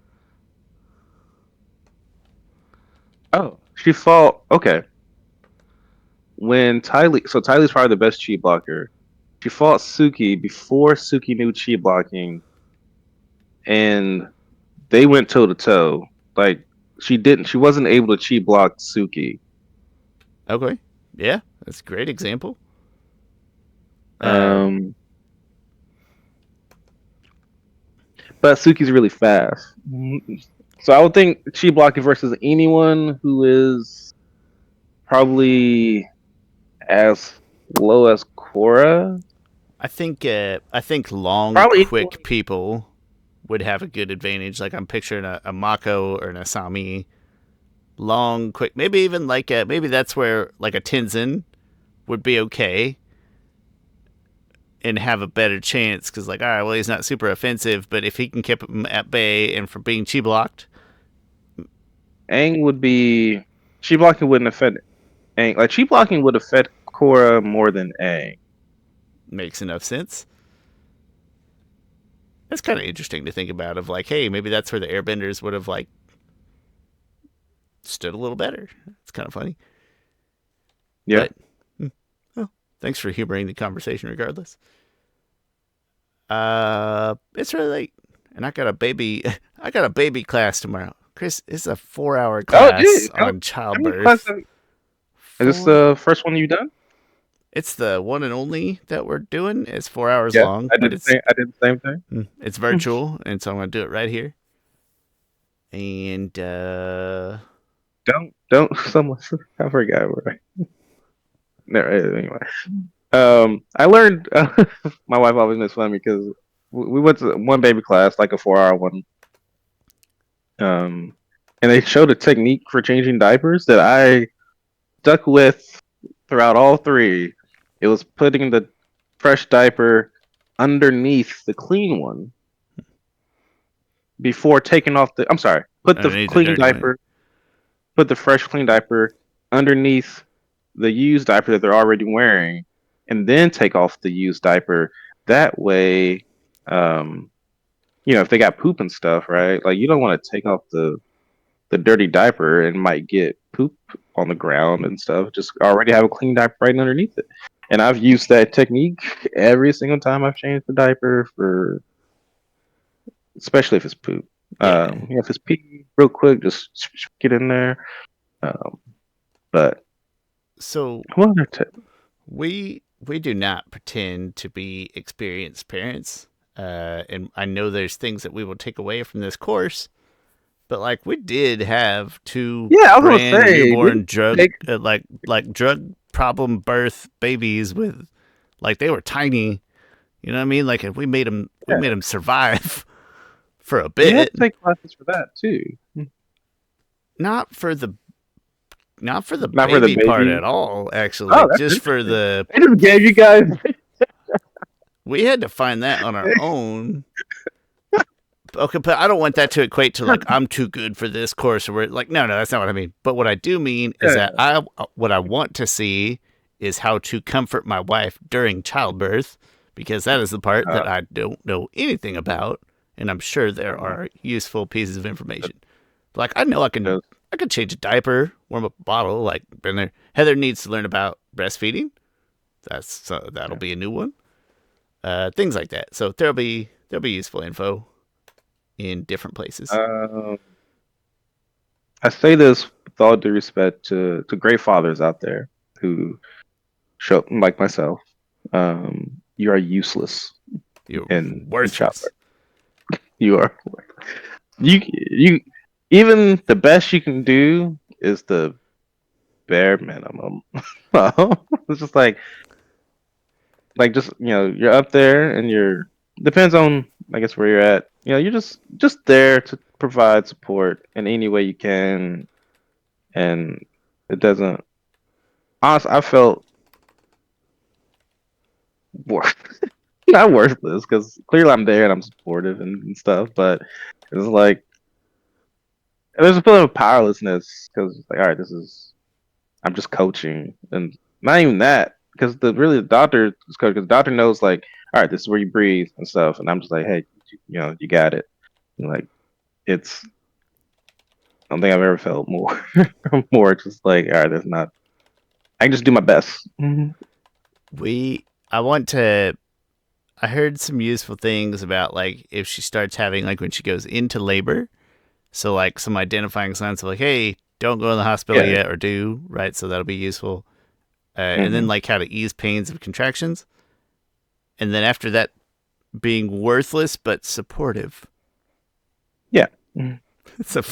Oh, she fought. Okay, when Ty Lee, so Ty Lee's probably the best chi blocker. She fought Suki before Suki knew chi blocking, and they went toe to toe. Like she wasn't able to chi block Suki. Okay. Yeah, that's a great example. Um, Um, but Suki's really fast. So I would think chi blocking versus anyone who is probably as low as Korra. I think long, Probably anyone. quick people would have a good advantage. Like I'm picturing a Mako or an Asami. Long, quick, maybe even like maybe that's where like a Tenzin would be okay and have a better chance because like all right, well he's not super offensive, but if he can keep him at bay and from being chi blocked, Aang would be chi blocking wouldn't affect Aang. Like chi blocking would affect Korra more than Aang. makes enough sense. That's kind of interesting to think about. Of like, hey, maybe that's where the Airbenders would have like stood a little better. It's kind of funny, Yeah. but well, thanks for humoring the conversation, regardless. It's really late, and I got a baby. I got a baby class tomorrow. Chris, it's a 4-hour Oh, class dude. on How many classes? childbirth. Is this Four. the first one you've done? It's the one and only that we're doing. It's 4 hours Yeah, long, I but did the same. I did the same thing. it's virtual, and so I'm gonna do it right here. And Don't. Someone. I forgot where. No, anyway. I learned. My wife always makes fun of me because we went to one baby class, like a 4 hour one. Um, and they showed a technique for changing diapers that I stuck with throughout all three. It was putting the fresh diaper underneath the clean one before taking off the. I'm sorry. Put the underneath the clean dirty one. diaper. Put the fresh clean diaper underneath the used diaper that they're already wearing, and then take off the used diaper. That way, um, if they got poop and stuff, right? Like you don't want to take off the dirty diaper and might get poop on the ground and stuff. Just already have a clean diaper right underneath it. And I've used that technique every single time I've changed the diaper for, especially if it's poop. Yeah. If it's pee, real quick, just get in there. Um, but So what other tip? we do not pretend to be experienced parents, and I know there's things that we will take away from this course. But like we did have two Yeah, I was gonna brand say we newborn drug take. like drug problem birth babies with like they were tiny. You know what I mean? Like we Yeah, made them survive for a we had bit. to take classes for that too. Not for the not for the Not for the baby part baby. at all. Actually, Oh, that's just for interesting. the They just gave you guys. we had to find that on our own. Okay, but I don't want that to equate to like I'm too good for this course, or like no, that's not what I mean. But what I do mean is that Yeah. I what I want to see is how to comfort my wife during childbirth, because that is the part Uh, that I don't know anything about, and I'm sure there uh, are useful pieces of information. Like I know just, I can change a diaper, warm up a bottle. Like been there. Heather needs to learn about breastfeeding. That'll yeah. be a new one. Things like that. So there'll be useful info in different places. Um, I say this with all due respect to great fathers out there who show like myself. You are useless You're in worthless. childbirth. You are you even the best you can do is the bare minimum. It's just like just you're up there and you're depends on I guess where you're at. You're just there to provide support in any way you can, and it doesn't. Honestly, I felt worth not worthless because clearly I'm there and I'm supportive and stuff, but it's like there's a feeling of powerlessness because like all right, this is I'm just coaching and not even that because the doctor is coaching because the doctor knows like all right, this is where you breathe and stuff, and I'm just like hey, you got it. And, like it's I don't think I've ever felt more more just like all right, that's not I can just do my best. We I want to I heard some useful things about like if she starts having like when she goes into labor. So like some identifying signs of like, hey, don't go in the hospital Yeah. yet or do, right? So that'll be useful. And then Hmm. like how to ease pains of contractions. And then after that being worthless but supportive. Yeah. Mhm. It's a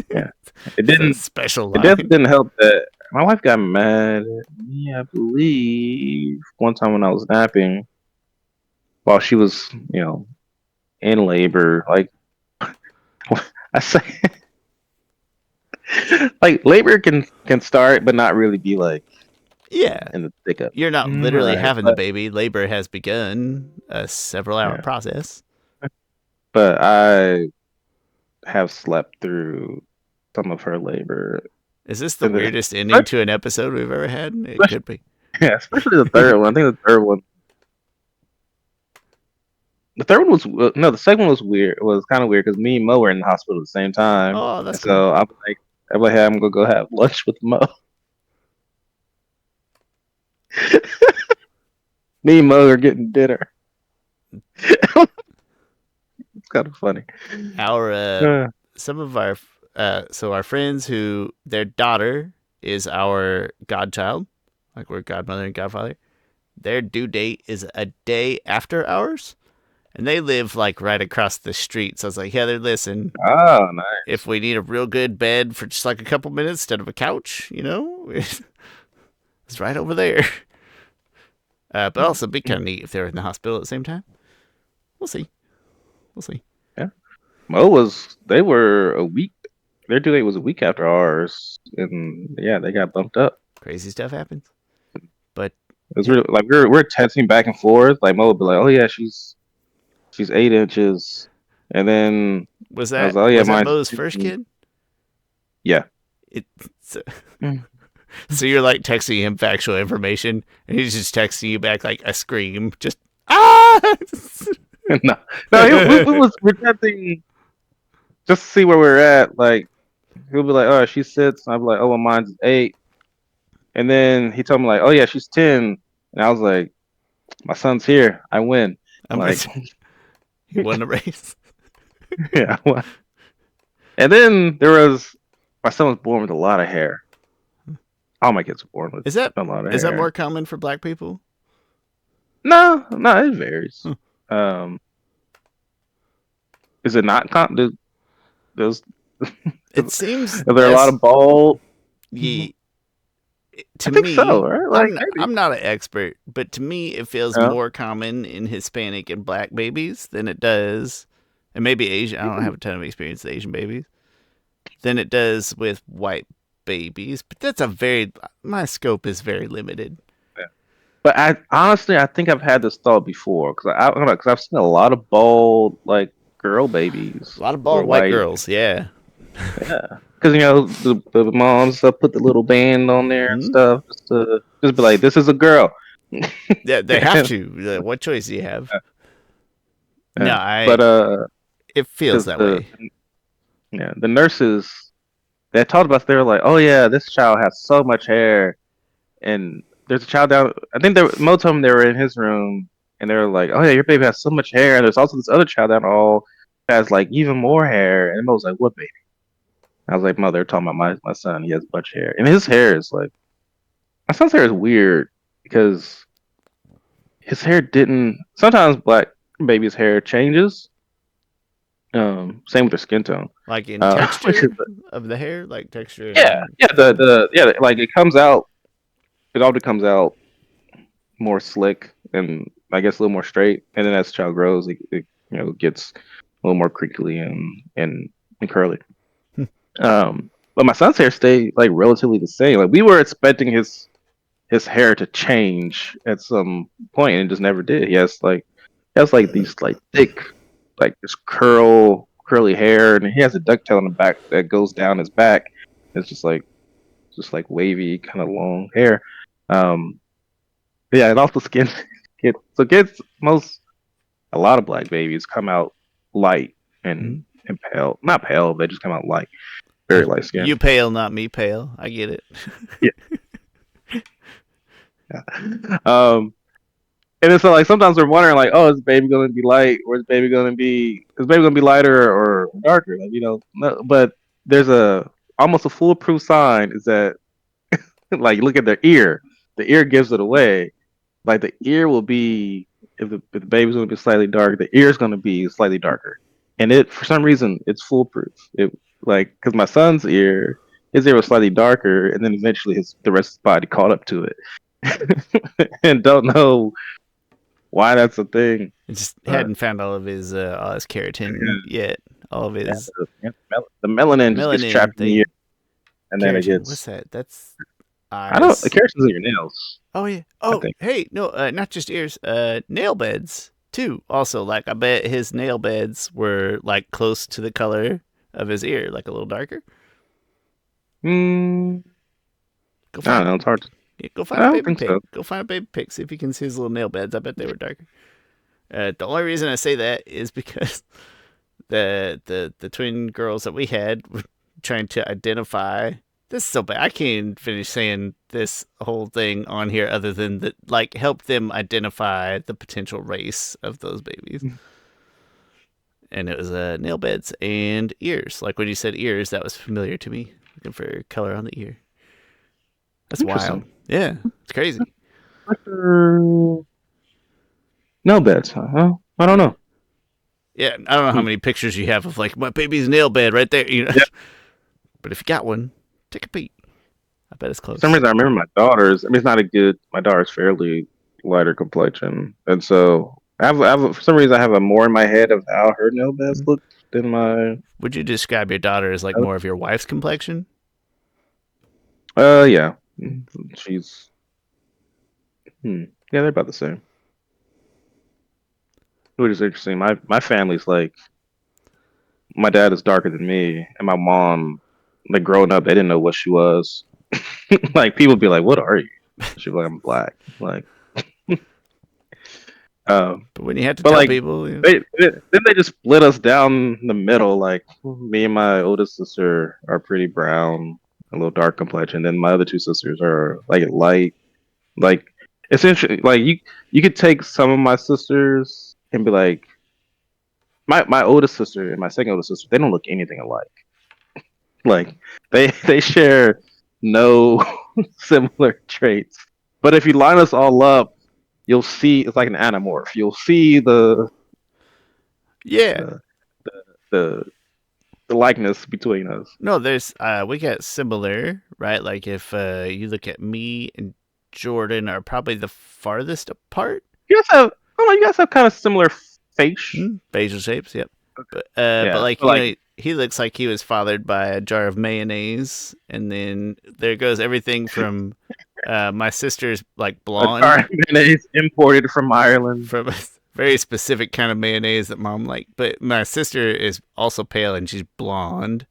Yeah. It it's a didn't. special It definitely line. didn't help that my wife got mad at me. I believe one time when I was napping while she was, in labor. Like I say, like labor can start, but not really be like Yeah. in the thick of it. You're not literally Right. having the baby. Labor has begun a several hour Yeah. process. But I have slept through some of her labor, Is this the and weirdest ending to an episode we've ever had? It could be. yeah, especially the third one. I think the third one. The third one was no. The second one was weird. It was kind of weird because me and Mo were in the hospital at the same time, Oh, that's and cool. so I'm like, hey, I'm gonna go have lunch with Mo. Me and Mo are getting dinner. It's kind of funny. Our Uh, some of our so our friends who their daughter is our godchild, like we're godmother and godfather. Their due date is a day after ours, and they live like right across the street. So I was like, Heather, listen, oh, nice. if we need a real good bed for just like a couple minutes instead of a couch, it's right over there. But also be kind of neat if they're in the hospital at the same time. We'll see. We'll see. Yeah, Mo was. They were a week. Their due date was a week after ours, and yeah, they got bumped up. Crazy stuff happens. But It was really like we're texting back and forth. Like Mo would be like, "Oh yeah, she's 8 inches," and then was I was that like, "Oh yeah, was that mine's Mo's first 10." kid? Yeah. It, so, so you're like texting him factual information, and he's just texting you back like a scream, just ah. No, no, we're testing just to see where we're at. Like he'll be like, "Oh, she's 6." I'll be like, "Oh, well, mine's 8." And then he told me like, "Oh yeah, she's 10." And I was like, "My son's here. I win." I'm Like, he won the race. yeah. I won. And then there was my son was born with a lot of hair. All my kids were born with Is that a lot of is that hair. more common for Black people? No, no, it varies. Huh. Um, is it not there's It seems are there a lot less. of bald? Ye, I to think so, me, right? Like I'm maybe. not an expert, but to me, it feels Yeah. more common in Hispanic and Black babies than it does, and maybe Asian. I don't have a ton of experience with Asian babies than it does with white babies. But that's a very my scope is very limited. But I honestly, I think I've had this thought before because I don't know because I've seen a lot of bald like girl A babies lot of who are bald white white. girls. Yeah. Yeah, because the moms put the little band on there and Hmm. stuff just be like, this is a girl. Yeah, they have to. What choice do you have? No, Yeah. I. But It feels because that way. the nurses they talked about they were like, oh yeah, this child has so much hair, and there's a child down. I think there most of them they were in his room, and they were like, oh yeah, your baby has so much hair, and there's also this other child down all has like even more hair, and I was like, what baby? I was like, mother, talking about my son, he has a bunch of hair, and his hair is like my son's hair is weird because his hair didn't. Sometimes black babies' hair changes. Same with their skin tone. Like in Which is texture of the hair, like texture yeah, and yeah. color. Like it comes out. It often comes out more slick and I guess a little more straight. And then as the child grows, it gets a little more crinkly and curly. But my son's hair stayed like relatively the same. Like we were expecting his hair to change at some point, and it just never did. He has like these like thick, like this curly hair, and he has a ducktail on the back that goes down his back. It's just like wavy, kind of long hair. Um, yeah, and also skin. Kids, a lot of black babies come out light Mhm. and pale. Not pale, they just come out light, very light skin. You pale, not me pale. I get it. Yeah. Yeah. And it's like sometimes we're wondering like, oh, is the baby gonna be light, or is baby gonna be lighter or darker? Like no, but there's a almost a foolproof sign is that like look at their ear. The ear gives it away. Like the ear will be if the baby's gonna be slightly dark, the ear is gonna be slightly darker, and it for some reason it's foolproof. It like because my son's ear, his ear was slightly darker, and then eventually the rest of his body caught up to it, and don't know why that's a thing. I just But hadn't found all his keratin yet. All of yeah, his the melanin just gets melanin trapped in the ear, thing. and then it Keratin. What's gets that? That's I don't the eyes. keratin's in your nails, Oh yeah. I Oh think. hey, no, not just ears. Nail beds too. Also, like I bet his nail beds were like close to the color of his ear, like a little darker. Mm, Go I don't find know. It's hard. yeah, go I find a don't baby think pig. so. Go find a baby pig. See if you can see his little nail beds. I bet they were darker. The only reason I say that is because the twin girls that we had were trying to identify. This is so bad. I can't even finish saying this whole thing on here other than that, like, help them identify the potential race of those babies. And it was nail beds and ears. Like when you said ears, that was familiar to me. Looking for color on the ear. That's wild. Interesting. Yeah, it's crazy. Doctor No beds, huh? I don't Yeah. know. Yeah, I don't know how Hmm. many pictures you have of like my baby's nail bed right there, Yeah. But if you got one, take a peek. I bet it's For some close. reason, I remember my daughter's. I mean, it's not a good. My daughter's fairly lighter complexion, and so for some reason, I have a more in my head of how her nail beds Mm. look than my. Would you describe your daughter as like Other. more of your wife's complexion? Yeah. She's. Yeah, they're about the same. Which is interesting. My family's like my dad is darker than me, and my mom, like growing up, they didn't know what she was. Like people be like, "What are you?" She'd be like, "I'm black." Like, um, But when you had to but tell like people, then they just split us down the middle. Like me and my oldest sister are pretty brown, a little dark complexion. Then my other two sisters are like light. Like essentially, like you could take some of my sisters and be like my oldest sister and my second oldest sister. They don't look anything alike. Like they share no similar traits. But if you line us all up, you'll see it's like an anamorph. You'll see yeah, the the the likeness between us. no, there's we get similar, right? Like if you look at me and Jordan are probably the farthest apart. You guys have I don't know, you guys have kind of similar face. Facial shapes, yep. But Yeah. like But like he looks like he was fathered by a jar of mayonnaise, and then there goes everything from my sister's like a blonde jar mayonnaise imported from Ireland. from very specific kind of mayonnaise that mom liked. But my sister is also pale and she's blonde.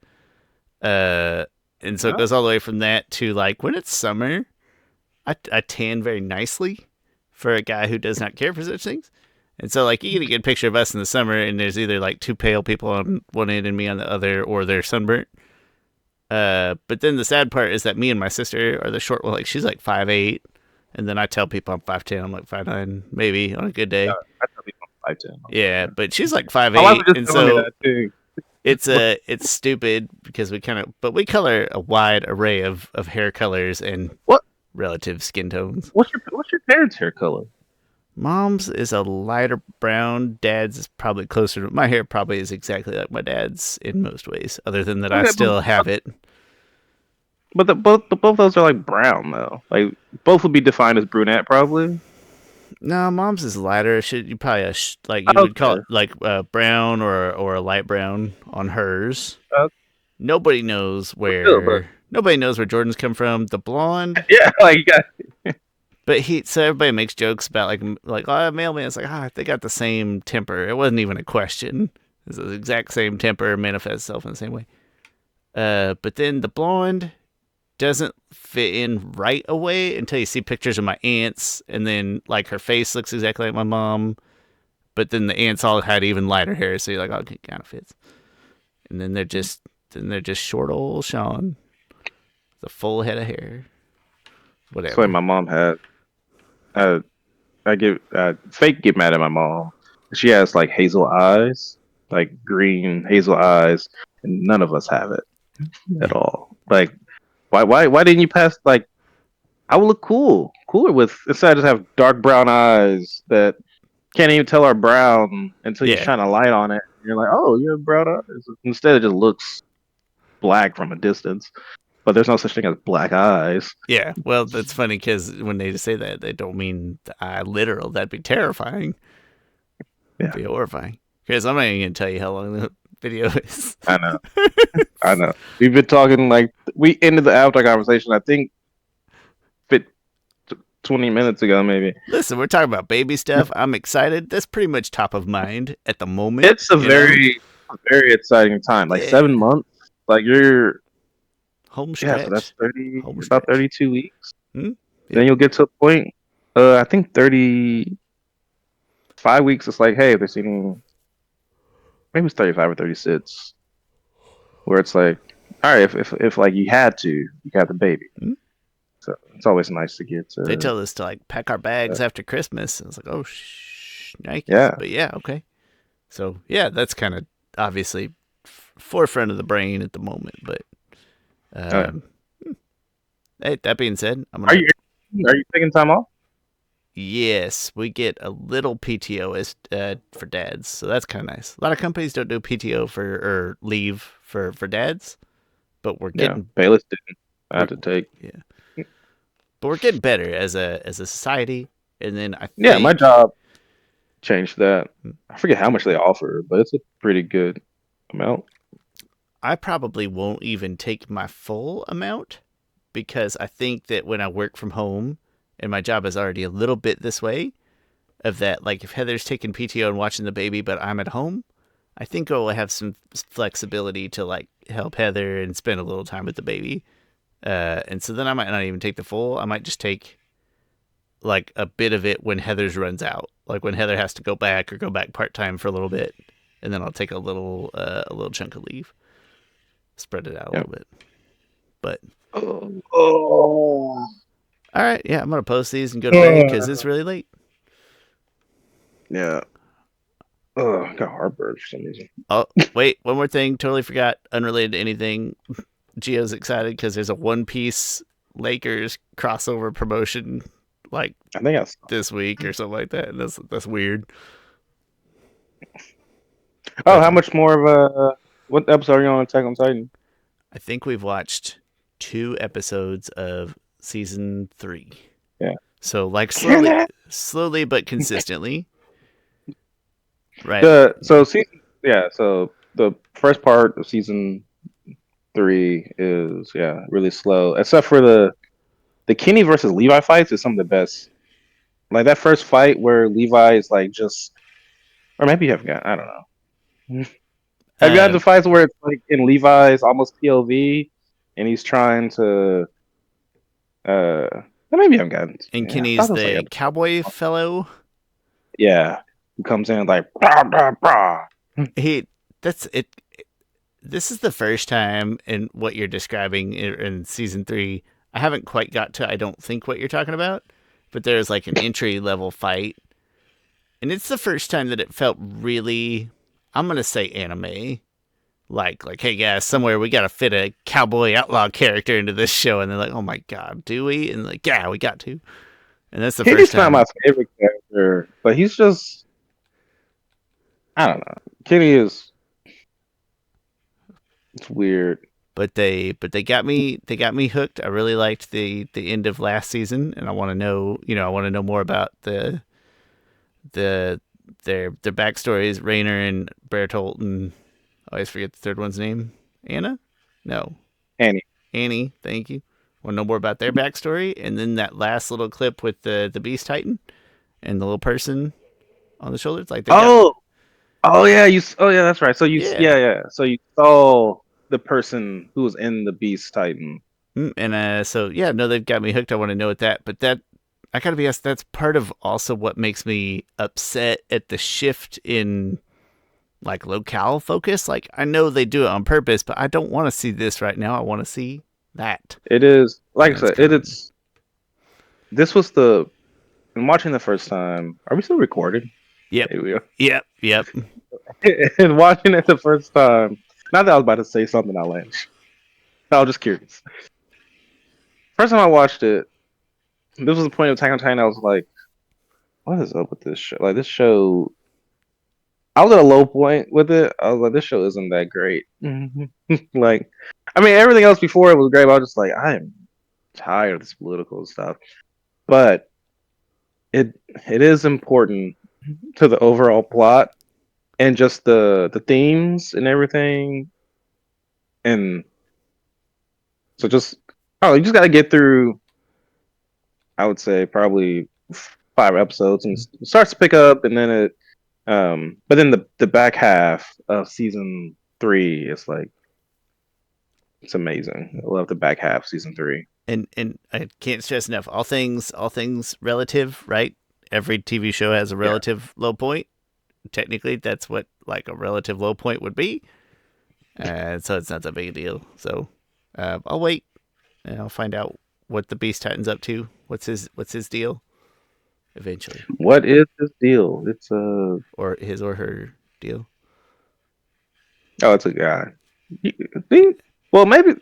Uh, and so it Oh, goes all the way from that to like when it's summer, I tan very nicely for a guy who does not care for such things. And so like you get a good picture of us in the summer, and there's either like two pale people on one end and me on the other, or they're sunburnt. But then the sad part is that me and my sister are the short one. Like she's like 5'8", and then I tell people I'm 5'10". I'm like 5'9", maybe on a good yeah. day. I tell people I'm 5'10". Yeah, but she's like My wife was 5'8", just and telling me so that too. it's stupid because we color a wide array of hair colors and What relative skin tones. what's your parents' hair color? Mom's is a lighter brown. Dad's is probably closer to my hair. Probably is exactly like my dad's in most ways, other than that I Okay, still have it. both of those are like brown though. Like both would be defined as brunette probably. No, mom's is lighter. Should you probably like you would call it Okay. like brown or a light brown on hers. Uh, Nobody knows still, but where Jordan's come from. The blonde, yeah, like you got but so everybody makes jokes about like oh, mailman's like they got the same temper. It wasn't even a question. It's the exact same temper manifests itself in the same way. But then the blonde doesn't fit in right away until you see pictures of my aunts, and then like her face looks exactly like my mom, but then the aunts all had even lighter hair, so you're like, okay, kind of fits. And then they're just short old Shawn, the full head of hair, that's what whatever. my mom had. Uh, I get fake get mad at my mom. She has like hazel eyes, like green hazel eyes, and none of us have it at all. Like why didn't you pass like I would look cooler with instead of just have dark brown eyes that can't even tell are brown until you Yeah, shine a light on it. And you're like, oh, you have brown eyes. Instead, it just looks black from a distance. But there's no such thing as black eyes. yeah. Well, that's funny because when they say that, they don't mean the eye literal. That'd be terrifying. It'd Yeah, be horrifying. Because I'm not even gonna tell you how long the video is. I know. I know. We've been talking like we ended the Avatar conversation. I think fit 20 minutes ago, maybe. Listen, we're talking about baby stuff. I'm excited. That's pretty much top of mind at the moment. It's a very exciting time. Like Yeah. 7 months. Like you're Home yeah. So that's stretch. 30. Home About stretch. 32 weeks. Hmm? Then Yep. you'll get to a point. I think 35 weeks. It's like, hey, they're seeing maybe it's 35 or 36, where it's like, all right, if like you had to, you got the baby. Hmm? So it's always nice to get They tell us to like pack our bags uh, after Christmas. And it's like, oh, Nikes. yeah, But yeah, okay. So yeah, that's kind of obviously forefront of the brain at the moment. But oh, yeah. um, hey, that being said, I'm Are gonna. you are you taking time off? Yes, we get a little PTO as for dads, so that's kind of nice. A lot of companies don't do PTO for or leave for dads, but we're Yeah, getting Bayless didn't. I we're had to take. yeah, but we're getting better as a society. And then I Yeah, my think job changed that. I forget how much they offer, but it's a pretty good amount. I probably won't even take my full amount because I think that when I work from home and my job is already a little bit this way of that, like if Heather's taking PTO and watching the baby, but I'm at home, I think I will have some flexibility to like help Heather and spend a little time with the baby. And so then I might not even take the full. I might just take like a bit of it when Heather's runs out, like when Heather has to go back or go back part time for a little bit, and then I'll take a little chunk of leave, spread it out a Yeah. little bit. But Oh. all right, yeah, I'm gonna post these and go to bed because it's really late. Yeah. Oh, I got heartburn for some reason. Oh wait, one more thing, totally forgot, unrelated to anything. Gio's excited because there's a One Piece Lakers crossover promotion like I think I saw. this week or something like that. And that's weird. Oh, But how much more of a what episode are you on Attack on Titan? I think we've watched 2 episodes of season 3. Yeah. So like Damn it. slowly but consistently. Right. So the first part of season 3 is really slow, except for the Kenny versus Levi fights is some of the best. Like that first fight where Levi is like just or maybe you haven't got. I don't know. Have you got Uh, the fights where it's like in Levi's almost POV, and he's trying to? Maybe you haven't gotten. and Yeah, I thought Kenny's it was like the cowboy fellow. yeah, who comes in like brah, brah, brah. He that's it. This is the first time in what you're describing in season 3. I haven't quite got to. I don't think what you're talking about, but there's like an entry level fight, and it's the first time that it felt really. I'm gonna say anime. Like, hey guys, somewhere we gotta fit a cowboy outlaw character into this show, and they're like, oh my god, do we? And like, yeah, we got to. And that's the first Kenny's not my time. favorite character, but he's just I don't know. Kenny is it's weird. But they got me hooked. I really liked the end of last season, and I want to know I want to know more about the their backstories. Rainer and Bertolt, and I always forget the third one's name. Anna? No, Annie. Annie. Thank you. Want to know more about their backstory, and then that last little clip with the Beast Titan and the little person on the shoulders. Like they got Oh, oh yeah, oh yeah, that's right. So yeah. yeah, yeah. So you saw the person who was in the Beast Titan. And so yeah, no, they've got me hooked. I want to know what that, but that I gotta be honest, that's part of also what makes me upset at the shift in like locale focus. Like I know they do it on purpose, but I don't want to see this right now. I want to see that, It is and like I that's said, kind of it's this was the and watching the first time. Are we still recording? yep, Here we are. yep. And watching it the first time. Not that I was about to say something outlandish. I was just curious. First time I watched it, this was the point of Attack on Titan. I was like, "What is up with this show? Like this show." I was at a low point with it. I was like, "This show isn't that great." Like, I mean, everything else before it was great. But I was just like, I am tired of this political stuff. But it is important to the overall plot and just the themes and everything. And so just oh, you just got to get through. I would say probably 5 episodes, and it starts to pick up, and then it. But then the back half of season 3 is like it's amazing. I love the back half of season 3. And I can't stress enough. All things relative, right? Every TV show has a Yeah. relative low point. Technically, that's what like a relative low point would be. So it's not that big a deal. So I'll wait and I'll find out what the Beast Titan's up to. What's his deal eventually, What is this deal? It's or his or her deal. oh, it's a guy. Well, maybe.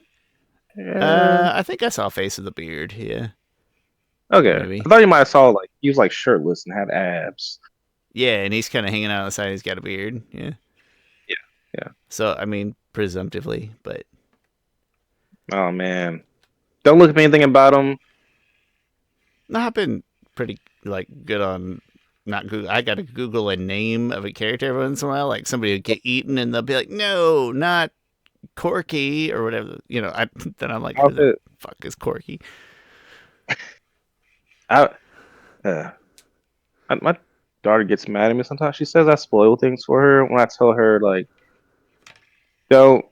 Uh, I think I saw Face of the Beard. Yeah, okay. I maybe. thought you might have saw like he was like shirtless and had abs. Yeah, and he's kind of hanging out on the side. He's got a beard. Yeah. Yeah. Yeah. So I mean, presumptively, but Oh man. Don't look up anything about him. no, I've been pretty like good on not Google. I got to Google a name of a character every once in a while. Like somebody would get eaten, and they'll be like, "No, not Corky or whatever." Then I'm like, "Who How's the it? fuck is Corky?" I, uh, my daughter gets mad at me sometimes. She says I spoil things for her when I tell her like don't.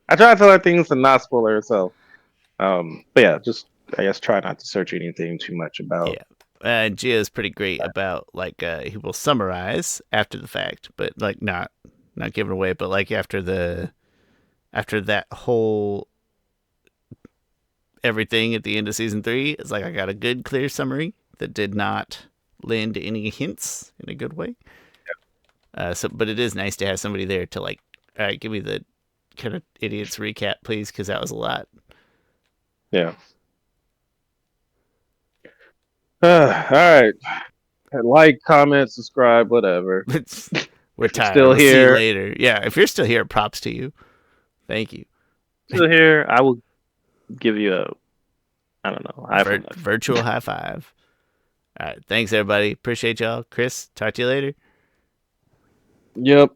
I try to tell her things to not spoil her herself. But yeah, just I guess try not to search anything too much about. Yeah. Gio's pretty great about like he will summarize after the fact, but like not giving away, but like after that whole everything at the end of season 3, it's like I got a good clear summary that did not lend any hints in a good way. But it is nice to have somebody there to like, all right, give me the kind of idiots recap, please, because that was a lot. Yeah. All right. Like, comment, subscribe, whatever. We're If you're tired. still We'll see you here, later. Yeah, if you're still here, props to you. Thank you. I will give you a I don't know high five. Virtual high five. All right. Thanks, everybody. Appreciate y'all. Chris, talk to you later. Yep.